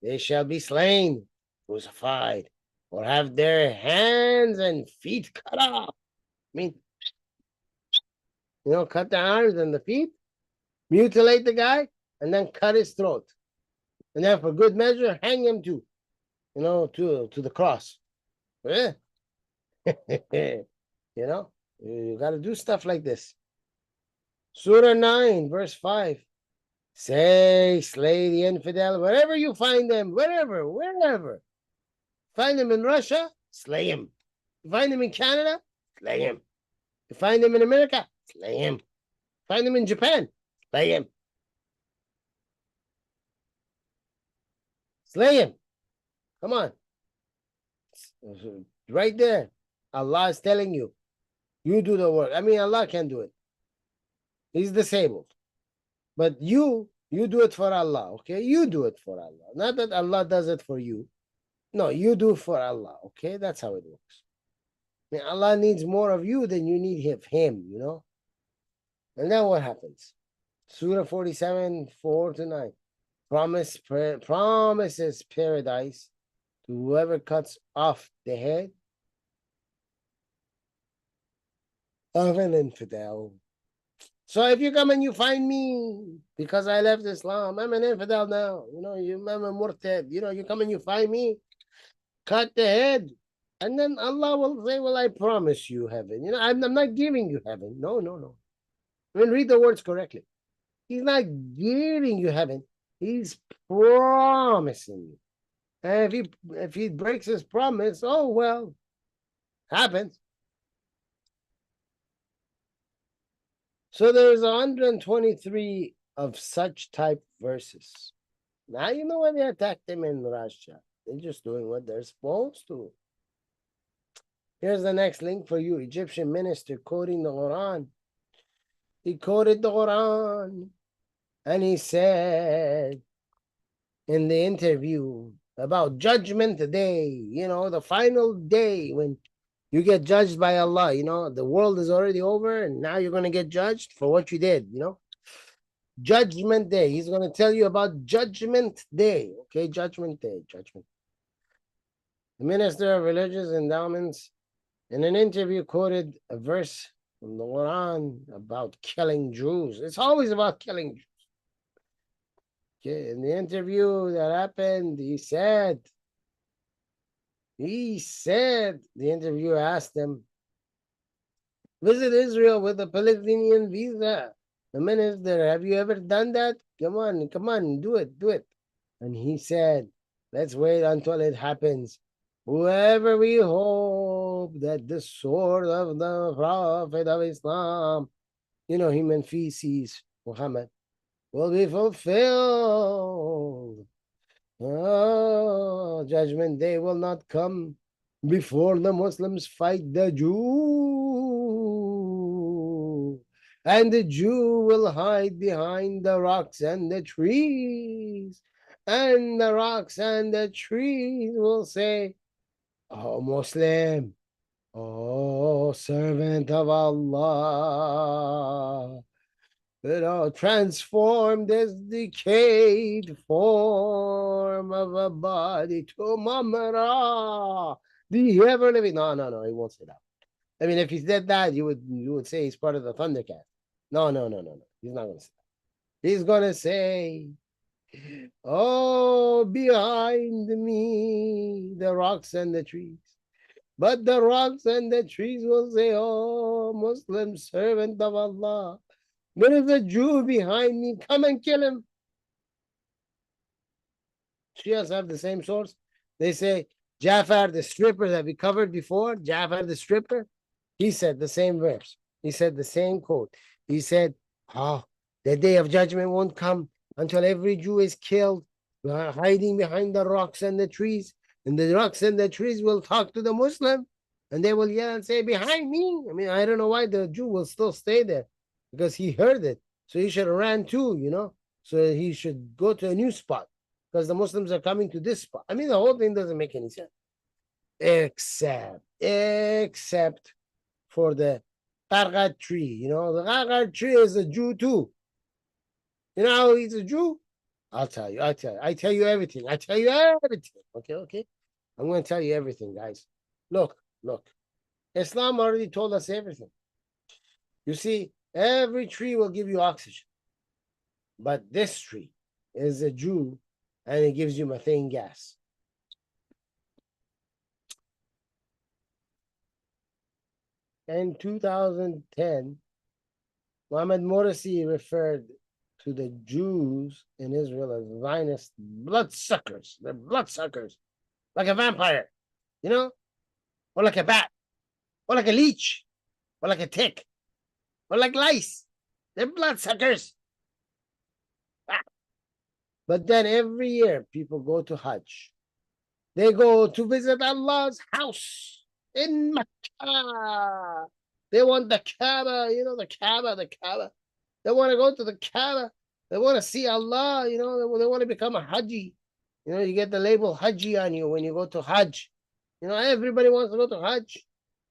they shall be slain, crucified, or have their hands and feet cut off. Cut the arms and the feet, mutilate the guy, and then cut his throat. And then for good measure, hang him to the cross. You got to do stuff like this. Surah 9, verse 5. Say, slay the infidel wherever you find them, wherever. Find them in Russia, slay him. You find them in Canada, slay him. You find them in America, slay him. Find them in Japan, slay him. Slay him. Come on. Right there. Allah is telling you, you do the work. Allah can do it. He's disabled. But you do it for Allah, okay? You do it for Allah. Not that Allah does it for you. No, you do it for Allah, okay? That's how it works. Allah needs more of you than you need of him, And then what happens? Surah 47, 4-9. Promises paradise to whoever cuts off the head of an infidel. So if you come and you find me because I left Islam, I'm an infidel now. I'm a murtad. You come and you find me, cut the head. And then Allah will say, well, I promise you heaven. I'm not giving you heaven. No. Read the words correctly. He's not giving you heaven. He's promising you. And if he breaks his promise, oh, well, happens. So there's 123 of such type verses. Now you know why they attacked them in Russia. They're just doing what they're supposed to. Here's the next link for you. Egyptian minister quoting the Quran. He quoted the Quran and he said in the interview about judgment day, you know, the final day when you get judged by Allah, you know, the world is already over and now you're going to get judged for what you did, you know. Judgment day. He's going to tell you about judgment day. Okay, judgment day, judgment. The minister of religious endowments in an interview quoted a verse from the Quran about killing Jews. It's always about killing Jews. Okay, in the interview that happened, he said, the interviewer asked him, visit Israel with a Palestinian visa. The minister, have you ever done that? Come on, do it. And he said, let's wait until it happens. Whoever we hope that the sword of the Prophet of Islam, you know, human feces, Muhammad, will be fulfilled. Oh, judgment day will not come before the Muslims fight the Jew. And the Jew will hide behind the rocks and the trees. And the rocks and the trees will say, oh, Muslim, oh, servant of Allah, you know, transform this decayed form of a body to Mamara, the ever living. No, he won't say that. I mean, if he said that, you would say he's part of the Thundercat. No. He's not going to say that. He's going to say, oh, behind me, the rocks and the trees. But the rocks and the trees will say, oh, Muslim servant of Allah, there is a Jew behind me. Come and kill him. Shias have the same source. They say, Jafar the stripper that we covered before, Jafar the stripper, he said the same verse. He said the same quote. He said, oh, the day of judgment won't come until every Jew is killed, hiding behind the rocks and the trees. And the rocks and the trees will talk to the Muslim. And they will yell and say, behind me. I mean, I don't know why the Jew will still stay there. Because he heard it. So he should have ran too, you know. So he should go to a new spot. Because the Muslims are coming to this spot. I mean, the whole thing doesn't make any sense. Except for the Qarqad tree. You know, the Qarqad tree is a Jew too. You know how he's a Jew? I tell you everything. Okay. I'm going to tell you everything, guys. Look. Islam already told us everything. You see, every tree will give you oxygen. But this tree is a Jew and it gives you methane gas. In 2010, Mohammed Morsi referred to the Jews in Israel as Zionist bloodsuckers. They're bloodsuckers, like a vampire, you know, or like a bat, or like a leech, or like a tick, or like lice. They're bloodsuckers. But then every year, people go to Hajj. They go to visit Allah's house in Mecca. They want the Kaaba, you know, the Kaaba. They want to go to the Kaaba. They want to see Allah, you know, they want to become a Haji. You know, you get the label Haji on you when you go to Hajj. You know, everybody wants to go to Hajj.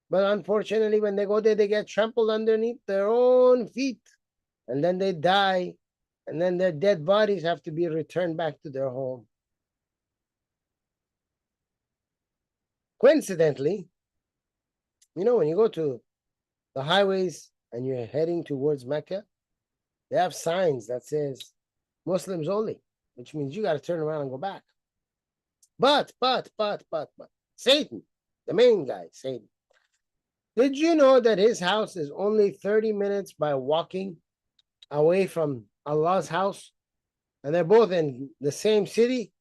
But unfortunately, when they go there, they get trampled underneath their own feet. And then they die. And then their dead bodies have to be returned back to their home. Coincidentally, you know, when you go to the highways and you're heading towards Mecca, they have signs that says Muslims only, which means you got to turn around and go back. But, Satan, the main guy, Satan, did you know that his house is only 30 minutes by walking away from Allah's house? And they're both in the same city?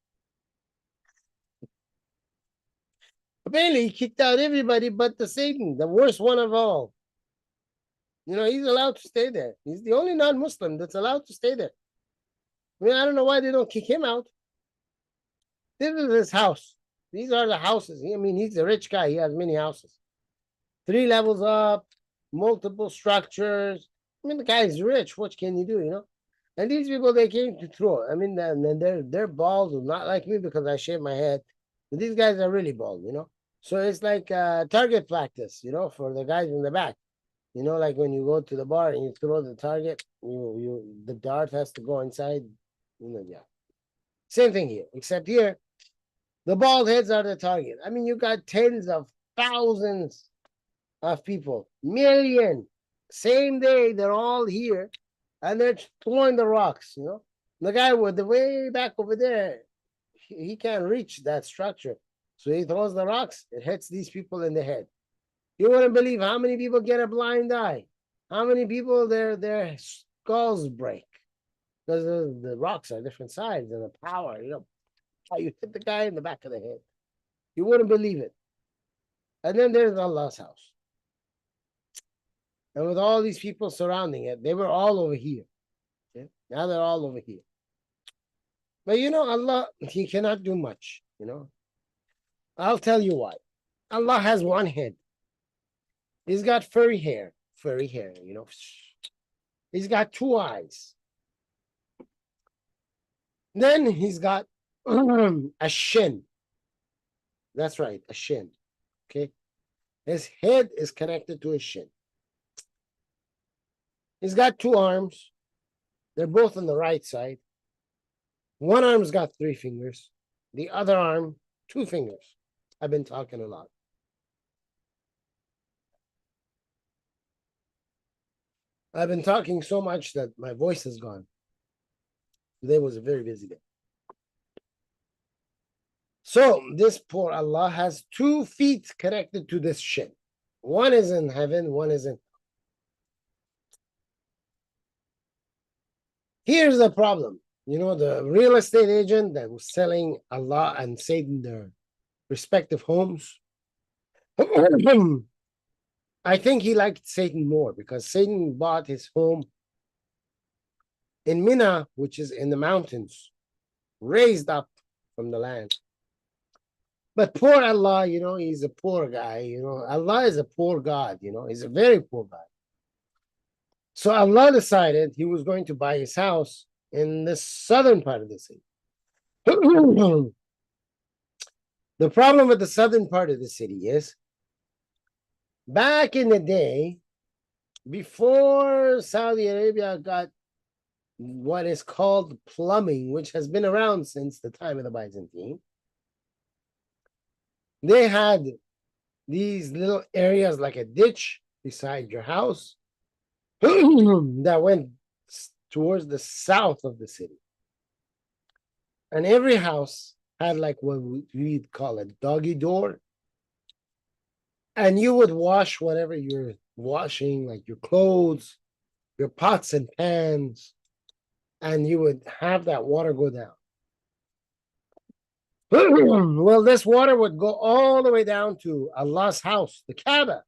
Apparently, he kicked out everybody but the Satan, the worst one of all. You know, he's allowed to stay there. He's the only non-Muslim that's allowed to stay there. I mean, I don't know why they don't kick him out. This is his house. These are the houses. I mean, he's a rich guy. He has many houses. 3 levels up, multiple structures. I mean, the guy's rich. What can you do, you know? And these people, they came to throw. I mean, and they're bald, not like me because I shave my head. But these guys are really bald, you know? So it's like target practice, you know, for the guys in the back. You know, like when you go to the bar and you throw the target, the dart has to go inside. You know, yeah. Same thing here, except here, the bald heads are the target. I mean, you got tens of thousands of people, million, same day, they're all here, and they're throwing the rocks, you know. The guy with the way back over there, he can't reach that structure. So he throws the rocks, it hits these people in the head. You wouldn't believe how many people get a blind eye, how many people their skulls break because the rocks are different sides and the power, you know, how you hit the guy in the back of the head. You wouldn't believe it. And then there's Allah's house. And with all these people surrounding it, they were all over here. Okay? Now they're all over here. But you know, Allah, He cannot do much, you know. I'll tell you why. Allah has one head. He's got furry hair, you know. He's got 2 eyes. Then he's got a shin. That's right, a shin. Okay. His head is connected to his shin. He's got 2 arms. They're both on the right side. One arm's got 3 fingers. The other arm, 2 fingers. I've been talking a lot. I've been talking so much that my voice is gone. Today was a very busy day. So this poor Allah has 2 feet connected to this shin. One is in heaven, one is in. Here's the problem. You know, the real estate agent that was selling Allah and Satan their respective homes. I think he liked Satan more because Satan bought his home in Mina, which is in the mountains, raised up from the land. But poor Allah, you know, he's a poor guy. You know, Allah is a poor God, you know, he's a very poor God. So Allah decided he was going to buy his house in the southern part of the city. The problem with the southern part of the city is back in the day, before Saudi Arabia got what is called plumbing, which has been around since the time of the Byzantine, they had these little areas like a ditch beside your house that went towards the south of the city. And every house had like what we'd call a doggy door. And you would wash whatever you're washing, like your clothes, your pots and pans, and you would have that water go down. Well, this water would go all the way down to Allah's house, the Kaaba.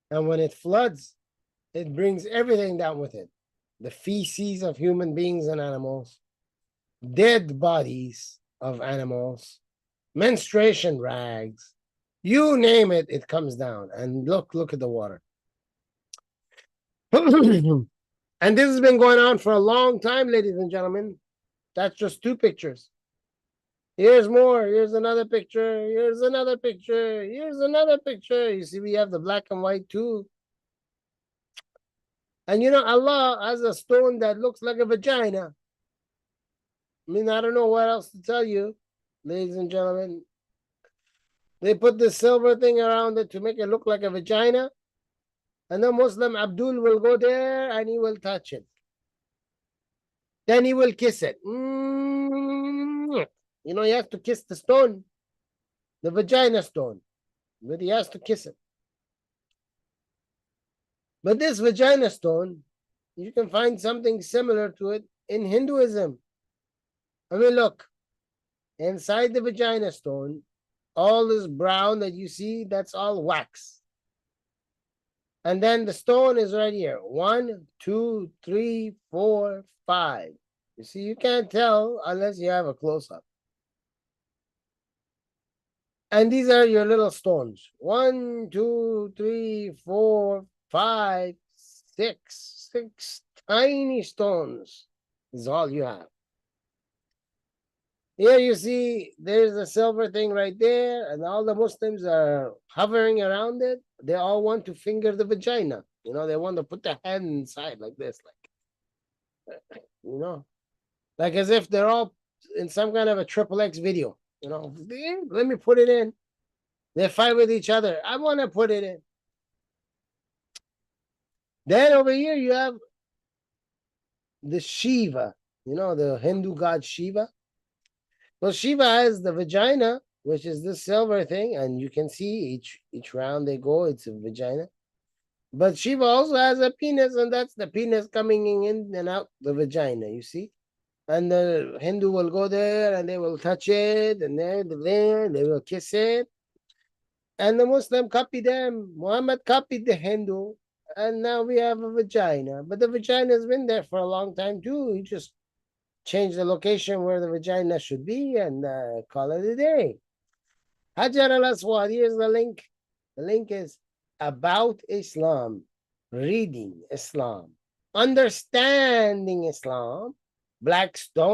And when it floods, it brings everything down with it. The feces of human beings and animals, dead bodies of animals, menstruation rags, you name it, it comes down. And look at the water. And this has been going on for a long time, ladies and gentlemen. That's just 2 pictures. Here's more. Here's another picture. Here's another picture. Here's another picture. You see, we have the black and white too. And you know, Allah has a stone that looks like a vagina. I mean, I don't know what else to tell you, ladies and gentlemen. They put this silver thing around it to make it look like a vagina. And the Muslim Abdul will go there and he will touch it. Then he will kiss it. You know, he has to kiss the stone, the vagina stone, but he has to kiss it. But this vagina stone, you can find something similar to it in Hinduism. I mean, look, inside the vagina stone, all this brown that you see, that's all wax. And then the stone is right here. 1, 2, 3, 4, 5. You see, you can't tell unless you have a close-up. And these are your little stones. 1, 2, 3, 4, 5, 6. 6 tiny stones is all you have. Here you see there's a silver thing right there, and all the Muslims are hovering around it. They all want to finger the vagina. You know, they want to put their hand inside like this, like, you know, like as if they're all in some kind of a XXX video. You know, let me put it in. They fight with each other. I want to put it in. Then over here you have the Shiva, you know, the Hindu god Shiva. Well, Shiva has the vagina, which is this silver thing, and you can see each round they go, it's a vagina. But Shiva also has a penis, and that's the penis coming in and out the vagina, you see? And the Hindu will go there and they will touch it, and then they will kiss it. And the Muslim copied them. Muhammad copied the Hindu, and now we have a vagina. But the vagina has been there for a long time too. He just changed the location where the vagina should be and call it a day. Hajar al-Aswad, here's the link. The link is About Islam, Reading Islam, Understanding Islam, Black Stone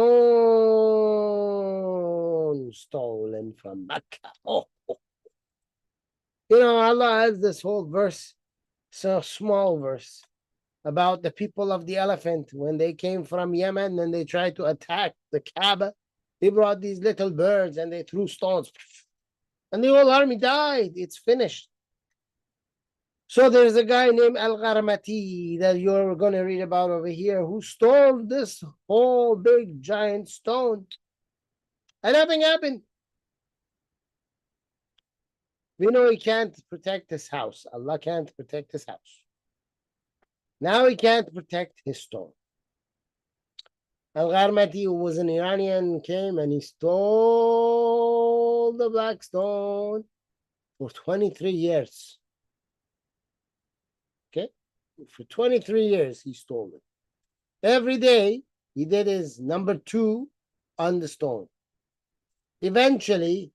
stolen from Mecca. Oh. You know, Allah has this whole verse, so small verse, about the people of the elephant when they came from Yemen and they tried to attack the Kaaba. They brought these little birds and they threw stones. And the whole army died. It's finished. So there's a guy named Al-Gharmati that you're going to read about over here who stole this whole big giant stone. And nothing happened. We know he can't protect his house. Allah can't protect his house. Now he can't protect his stone. Al-Gharmati, who was an Iranian, came and he stole the black stone for 23 years. Okay? For 23 years, he stole it. Every day, he did his number 2 on the stone. Eventually,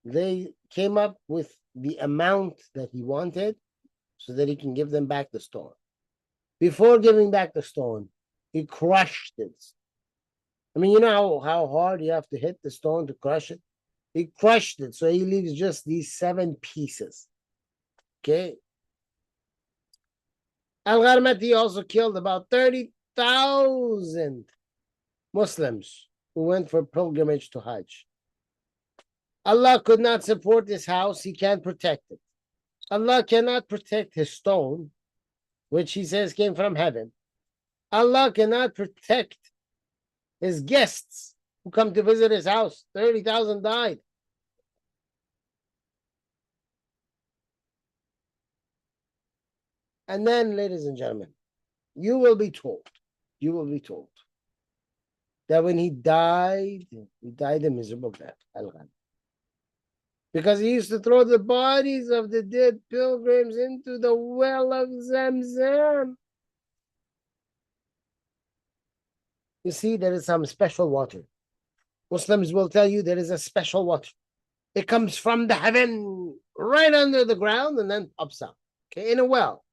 they came up with the amount that he wanted so that he can give them back the stone. Before giving back the stone, he crushed it. I mean, you know how hard you have to hit the stone to crush it? He crushed it, so he leaves just these 7 pieces. Okay? Al-Gharmati also killed about 30,000 Muslims who went for pilgrimage to Hajj. Allah could not support his house. He can't protect it. Allah cannot protect his stone, which he says came from heaven. Allah cannot protect his guests who come to visit his house. 30,000 died. And then, ladies and gentlemen, you will be told that when he died a miserable death. Because he used to throw the bodies of the dead pilgrims into the well of Zamzam. You see, there is some special water. Muslims will tell you there is a special water. It comes from the heaven, right under the ground, and then pops out, okay, in a well.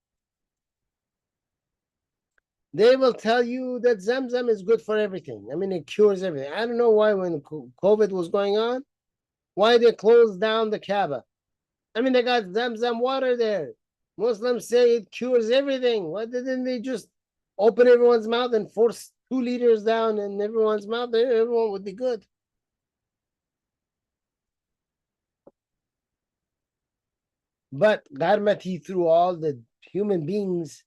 They will tell you that Zamzam is good for everything. I mean, it cures everything. I don't know why when COVID was going on, why they closed down the Kaaba. I mean, they got Zamzam water there. Muslims say it cures everything. Why didn't they just open everyone's mouth and force 2 liters down in everyone's mouth? Everyone would be good. But Gharmati threw all the human beings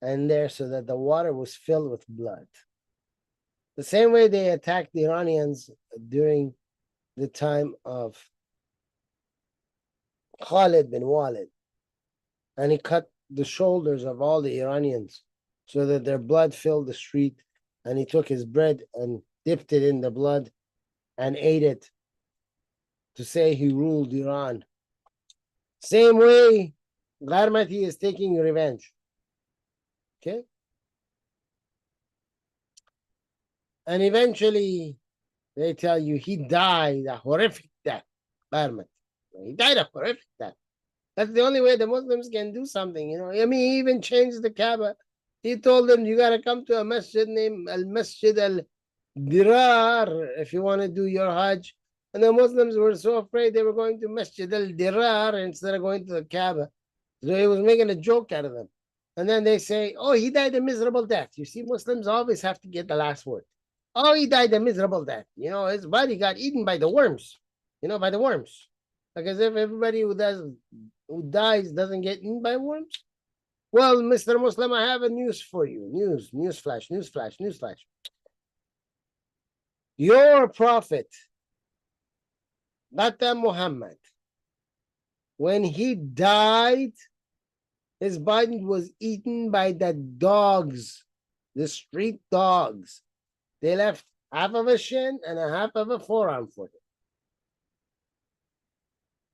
in there so that the water was filled with blood. The same way they attacked the Iranians during the time of Khalid bin Walid. And he cut the shoulders of all the Iranians so that their blood filled the street. And he took his bread and dipped it in the blood and ate it to say he ruled Iran. Same way, Gharmati is taking revenge. Okay? And eventually they tell you he died a horrific death. He died a horrific death. That's the only way the Muslims can do something, you know. I mean, he even changed the Kaaba. He told them, you got to come to a masjid named Al Masjid Al Dirar if you want to do your Hajj. And the Muslims were so afraid they were going to Masjid Al Dirar instead of going to the Kaaba. So he was making a joke out of them. And then they say, oh, he died a miserable death. You see, Muslims always have to get the last word. Oh, he died a miserable death. You know, his body got eaten by the worms, you know, by the worms. Like as if everybody who dies doesn't get eaten by worms. Well, Mr. Muslim, I have a news for you. News flash. Your prophet, Bata Muhammad, when he died, his body was eaten by the dogs, the street dogs. They left half of a shin and a half of a forearm for him.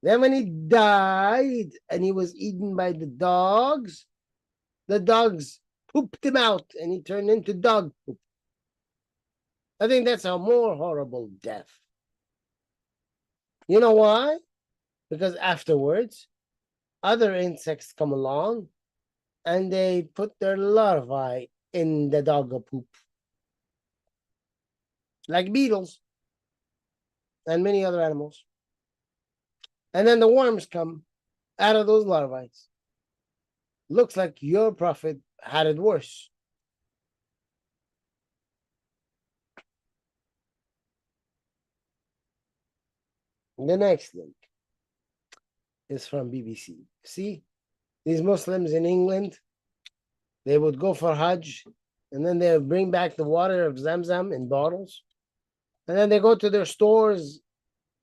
Then when he died and he was eaten by the dogs pooped him out and he turned into dog poop. I think that's a more horrible death. You know why? Because afterwards, other insects come along and they put their larvae in the dog poop. Like beetles and many other animals. And then the worms come out of those larvae. Looks like your prophet had it worse. The next link is from BBC. See, these Muslims in England, they would go for Hajj, and then they would bring back the water of Zamzam in bottles. And then they go to their stores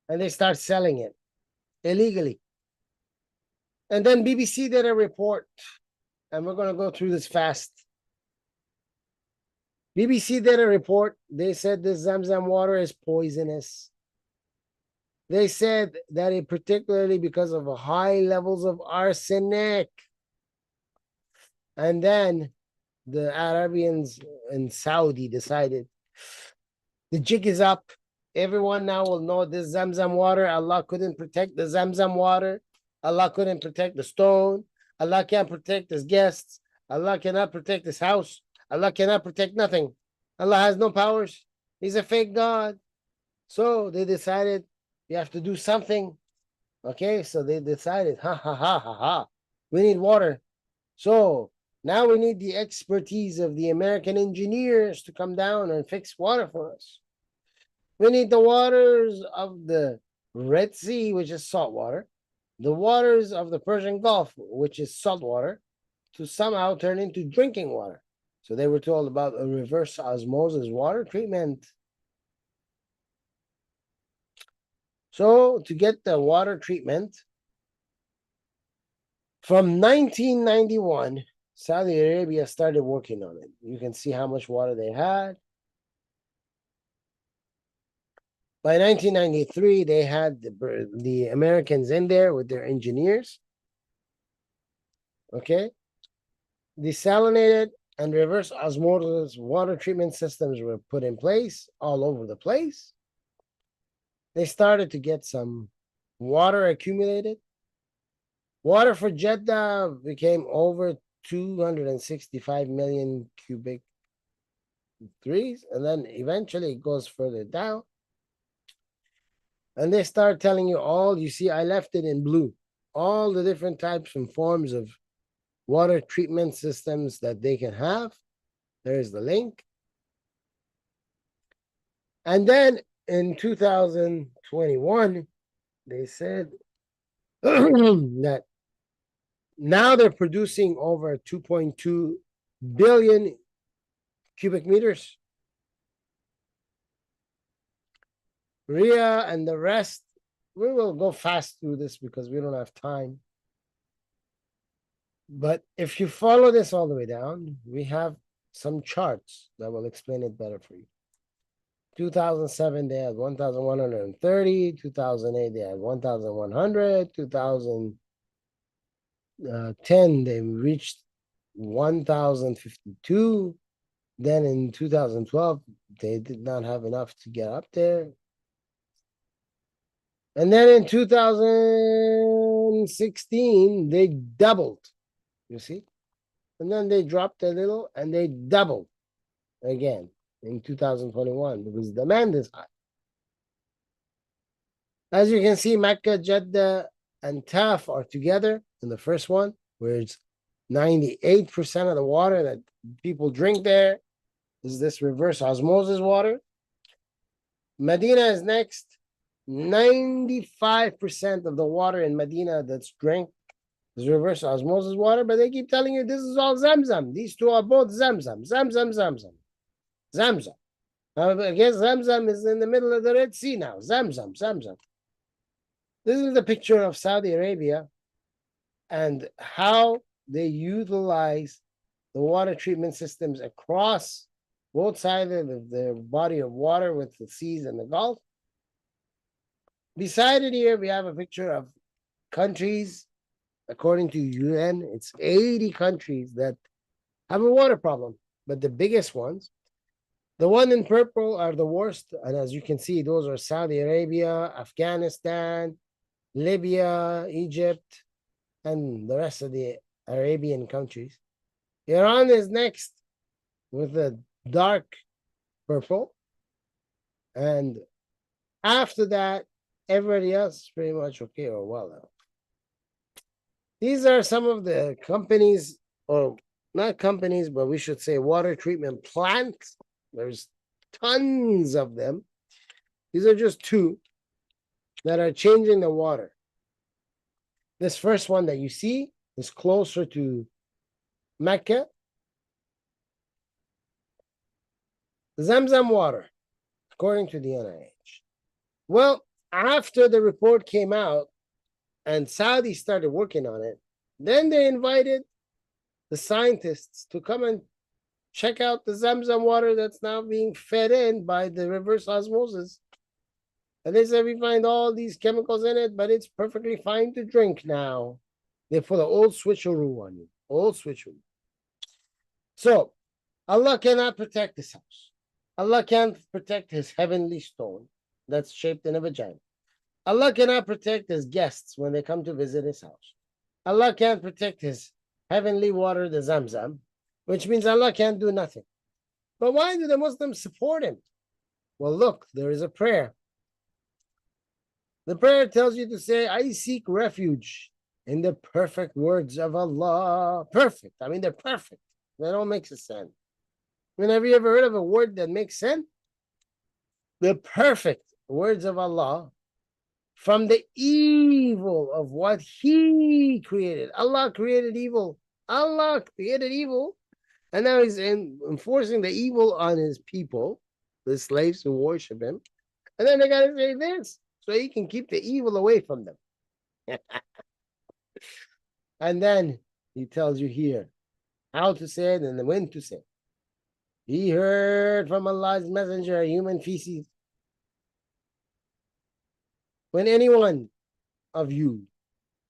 and they start selling it illegally. And then BBC did a report, and we're going to go through this fast. BBC did a report. They said this Zamzam water is poisonous. They said that it particularly because of high levels of arsenic. And then the Arabians in Saudi decided the jig is up. Everyone now will know this Zamzam water. Allah couldn't protect the Zamzam water. Allah couldn't protect the stone. Allah can't protect his guests. Allah cannot protect his house. Allah cannot protect nothing. Allah has no powers. He's a fake God. So they decided you have to do something. Okay, so they decided, we need water. So now we need the expertise of the American engineers to come down and fix water for us. We need the waters of the Red Sea, which is salt water, the waters of the Persian Gulf, which is salt water, to somehow turn into drinking water. So they were told about a reverse osmosis water treatment. So to get the water treatment, from 1991, Saudi Arabia started working on it. You can see how much water they had. By 1993, they had the Americans in there with their engineers. Okay. Desalinated and reverse osmosis water treatment systems were put in place all over the place. They started to get some water accumulated. Water for Jeddah became over 265 million cubic meters, and then eventually it goes further down. And they start telling you all, you see, I left it in blue, all the different types and forms of water treatment systems that they can have. There's the link. And then in 2021, they said that now they're producing over 2.2 billion cubic meters. Ria and the rest, we will go fast through this because we don't have time. But if you follow this all the way down, we have some charts that will explain it better for you. 2007, they had 1,130. 2008, they had 1,100. 2010, they reached 1,052. Then in 2012, they did not have enough to get up there. And then in 2016, they doubled, you see? And then they dropped a little and they doubled again in 2021 because demand is high. As you can see, Mecca, Jeddah, and Taf are together in the first one, where it's 98% of the water that people drink there is this reverse osmosis water. Medina is next. 95% of the water in Medina that's drank is reverse osmosis water, but they keep telling you this is all Zamzam. These two are both Zamzam. Zamzam. I guess Zamzam is in the middle of the Red Sea now. Zamzam. This is the picture of Saudi Arabia and how they utilize the water treatment systems across both sides of the body of water with the seas and the Gulf. Beside it here, we have a picture of countries. According to UN, it's 80 countries that have a water problem, but the biggest ones, the one in purple are the worst. And as you can see, those are Saudi Arabia, Afghanistan, Libya, Egypt, and the rest of the Arabian countries. Iran is next with a dark purple. And after that, everybody else is pretty much okay or well. These are some of the companies, or not companies, but we should say water treatment plants. There's tons of them. These are just two that are changing the water. This first one that you see is closer to Mecca. Zamzam water, according to the NIH. Well, after the report came out and Saudi started working on it, then they invited the scientists to come and check out the Zamzam water that's now being fed in by the reverse osmosis. And they said, we find all these chemicals in it, but it's perfectly fine to drink now. They put an old switcheroo on you, old switcheroo. So Allah cannot protect this house. Allah can't protect his heavenly stone that's shaped in a vagina. Allah cannot protect his guests when they come to visit his house. Allah can't protect his heavenly water, the Zamzam, which means Allah can't do nothing. But why do the Muslims support him? Well, look, there is a prayer. The prayer tells you to say, I seek refuge in the perfect words of Allah. Perfect. I mean, they're perfect. They don't make sense. I mean, have you ever heard of a word that makes sense? The perfect words of Allah from the evil of what He created. Allah created evil. Allah created evil. And now He's enforcing the evil on His people, the slaves who worship Him. And then they got to say this so He can keep the evil away from them. And then He tells you here how to say it and when to say it. He heard from Allah's messenger human feces. When any one of you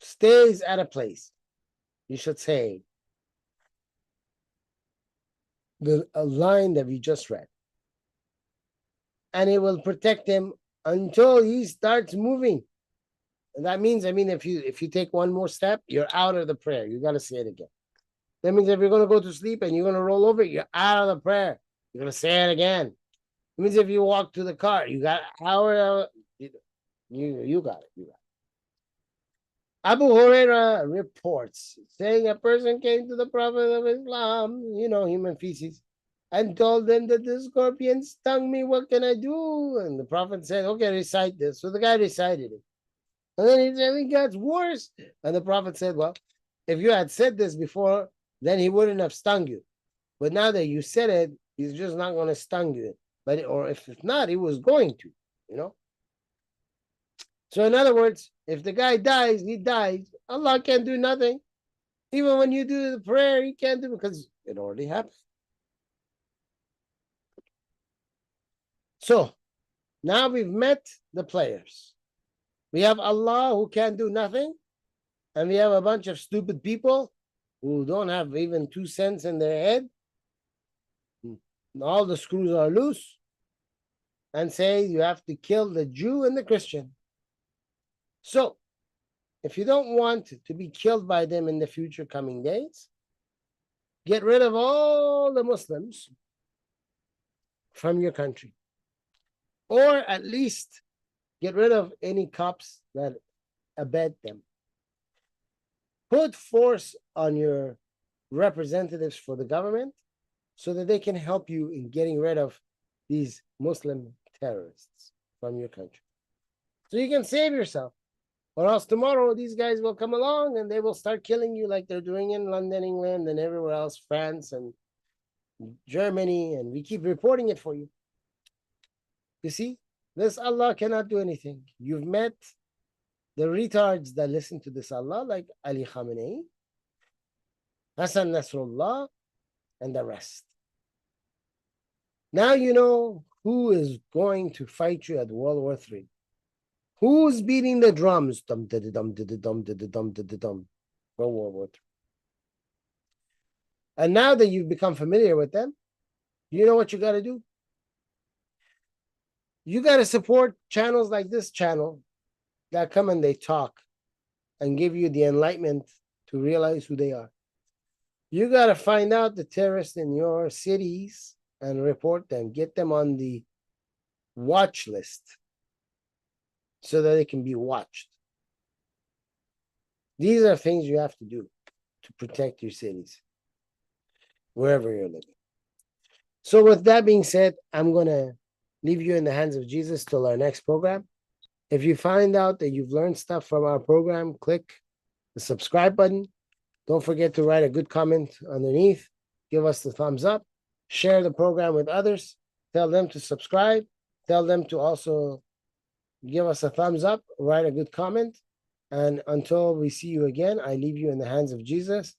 stays at a place, you should say a line that we just read. And it will protect him until he starts moving. And that means, if you take one more step, you're out of the prayer. You got to say it again. That means if you're going to go to sleep and you're going to roll over, you're out of the prayer. You're going to say it again. It means if you walk to the car, you got you got it. You got it. Abu Huraira reports saying a person came to the Prophet of Islam, human feces, and told them that the scorpion stung me. What can I do? And the Prophet said, okay, recite this. So the guy recited it. And then he said, it gets worse. And the Prophet said, well, if you had said this before, then he wouldn't have stung you. But now that you said it, he's just not going to stung you. Or if not, he was going to, So in other words, if the guy dies, he dies. Allah can't do nothing. Even when you do the prayer, He can't do it because it already happened. So now we've met the players. We have Allah who can't do nothing. And we have a bunch of stupid people who don't have even 2 cents in their head. all the screws are loose, and say you have to kill the Jew and the Christian. So, if you don't want to be killed by them in the future coming days, get rid of all the Muslims from your country. Or at least get rid of any cops that abet them. Put force on your representatives for the government so that they can help you in getting rid of these Muslim terrorists from your country. So you can save yourself. Or else tomorrow these guys will come along and they will start killing you like they're doing in London, England, and everywhere else, France and Germany, and we keep reporting it for you. You see, this Allah cannot do anything. You've met the retards that listen to this Allah, like Ali Khamenei, Hassan Nasrullah, and the rest. Now you know who is going to fight you at World War III. Who's beating the drums? Dum dum dum dum dum dum dum for World War III. And now that you've become familiar with them, you know what you got to do? You got to support channels like this channel that come and they talk and give you the enlightenment to realize who they are. You got to find out the terrorists in your cities and report them. Get them on the watch list so that they can be watched. These are things you have to do to protect your cities, wherever you're living. So with that being said, I'm going to leave you in the hands of Jesus till our next program. If you find out that you've learned stuff from our program, click the subscribe button. Don't forget to write a good comment underneath. Give us the thumbs up. Share the program with others. Tell them to subscribe. Tell them to also give us a thumbs up. Write a good comment. And until we see you again, I leave you in the hands of Jesus.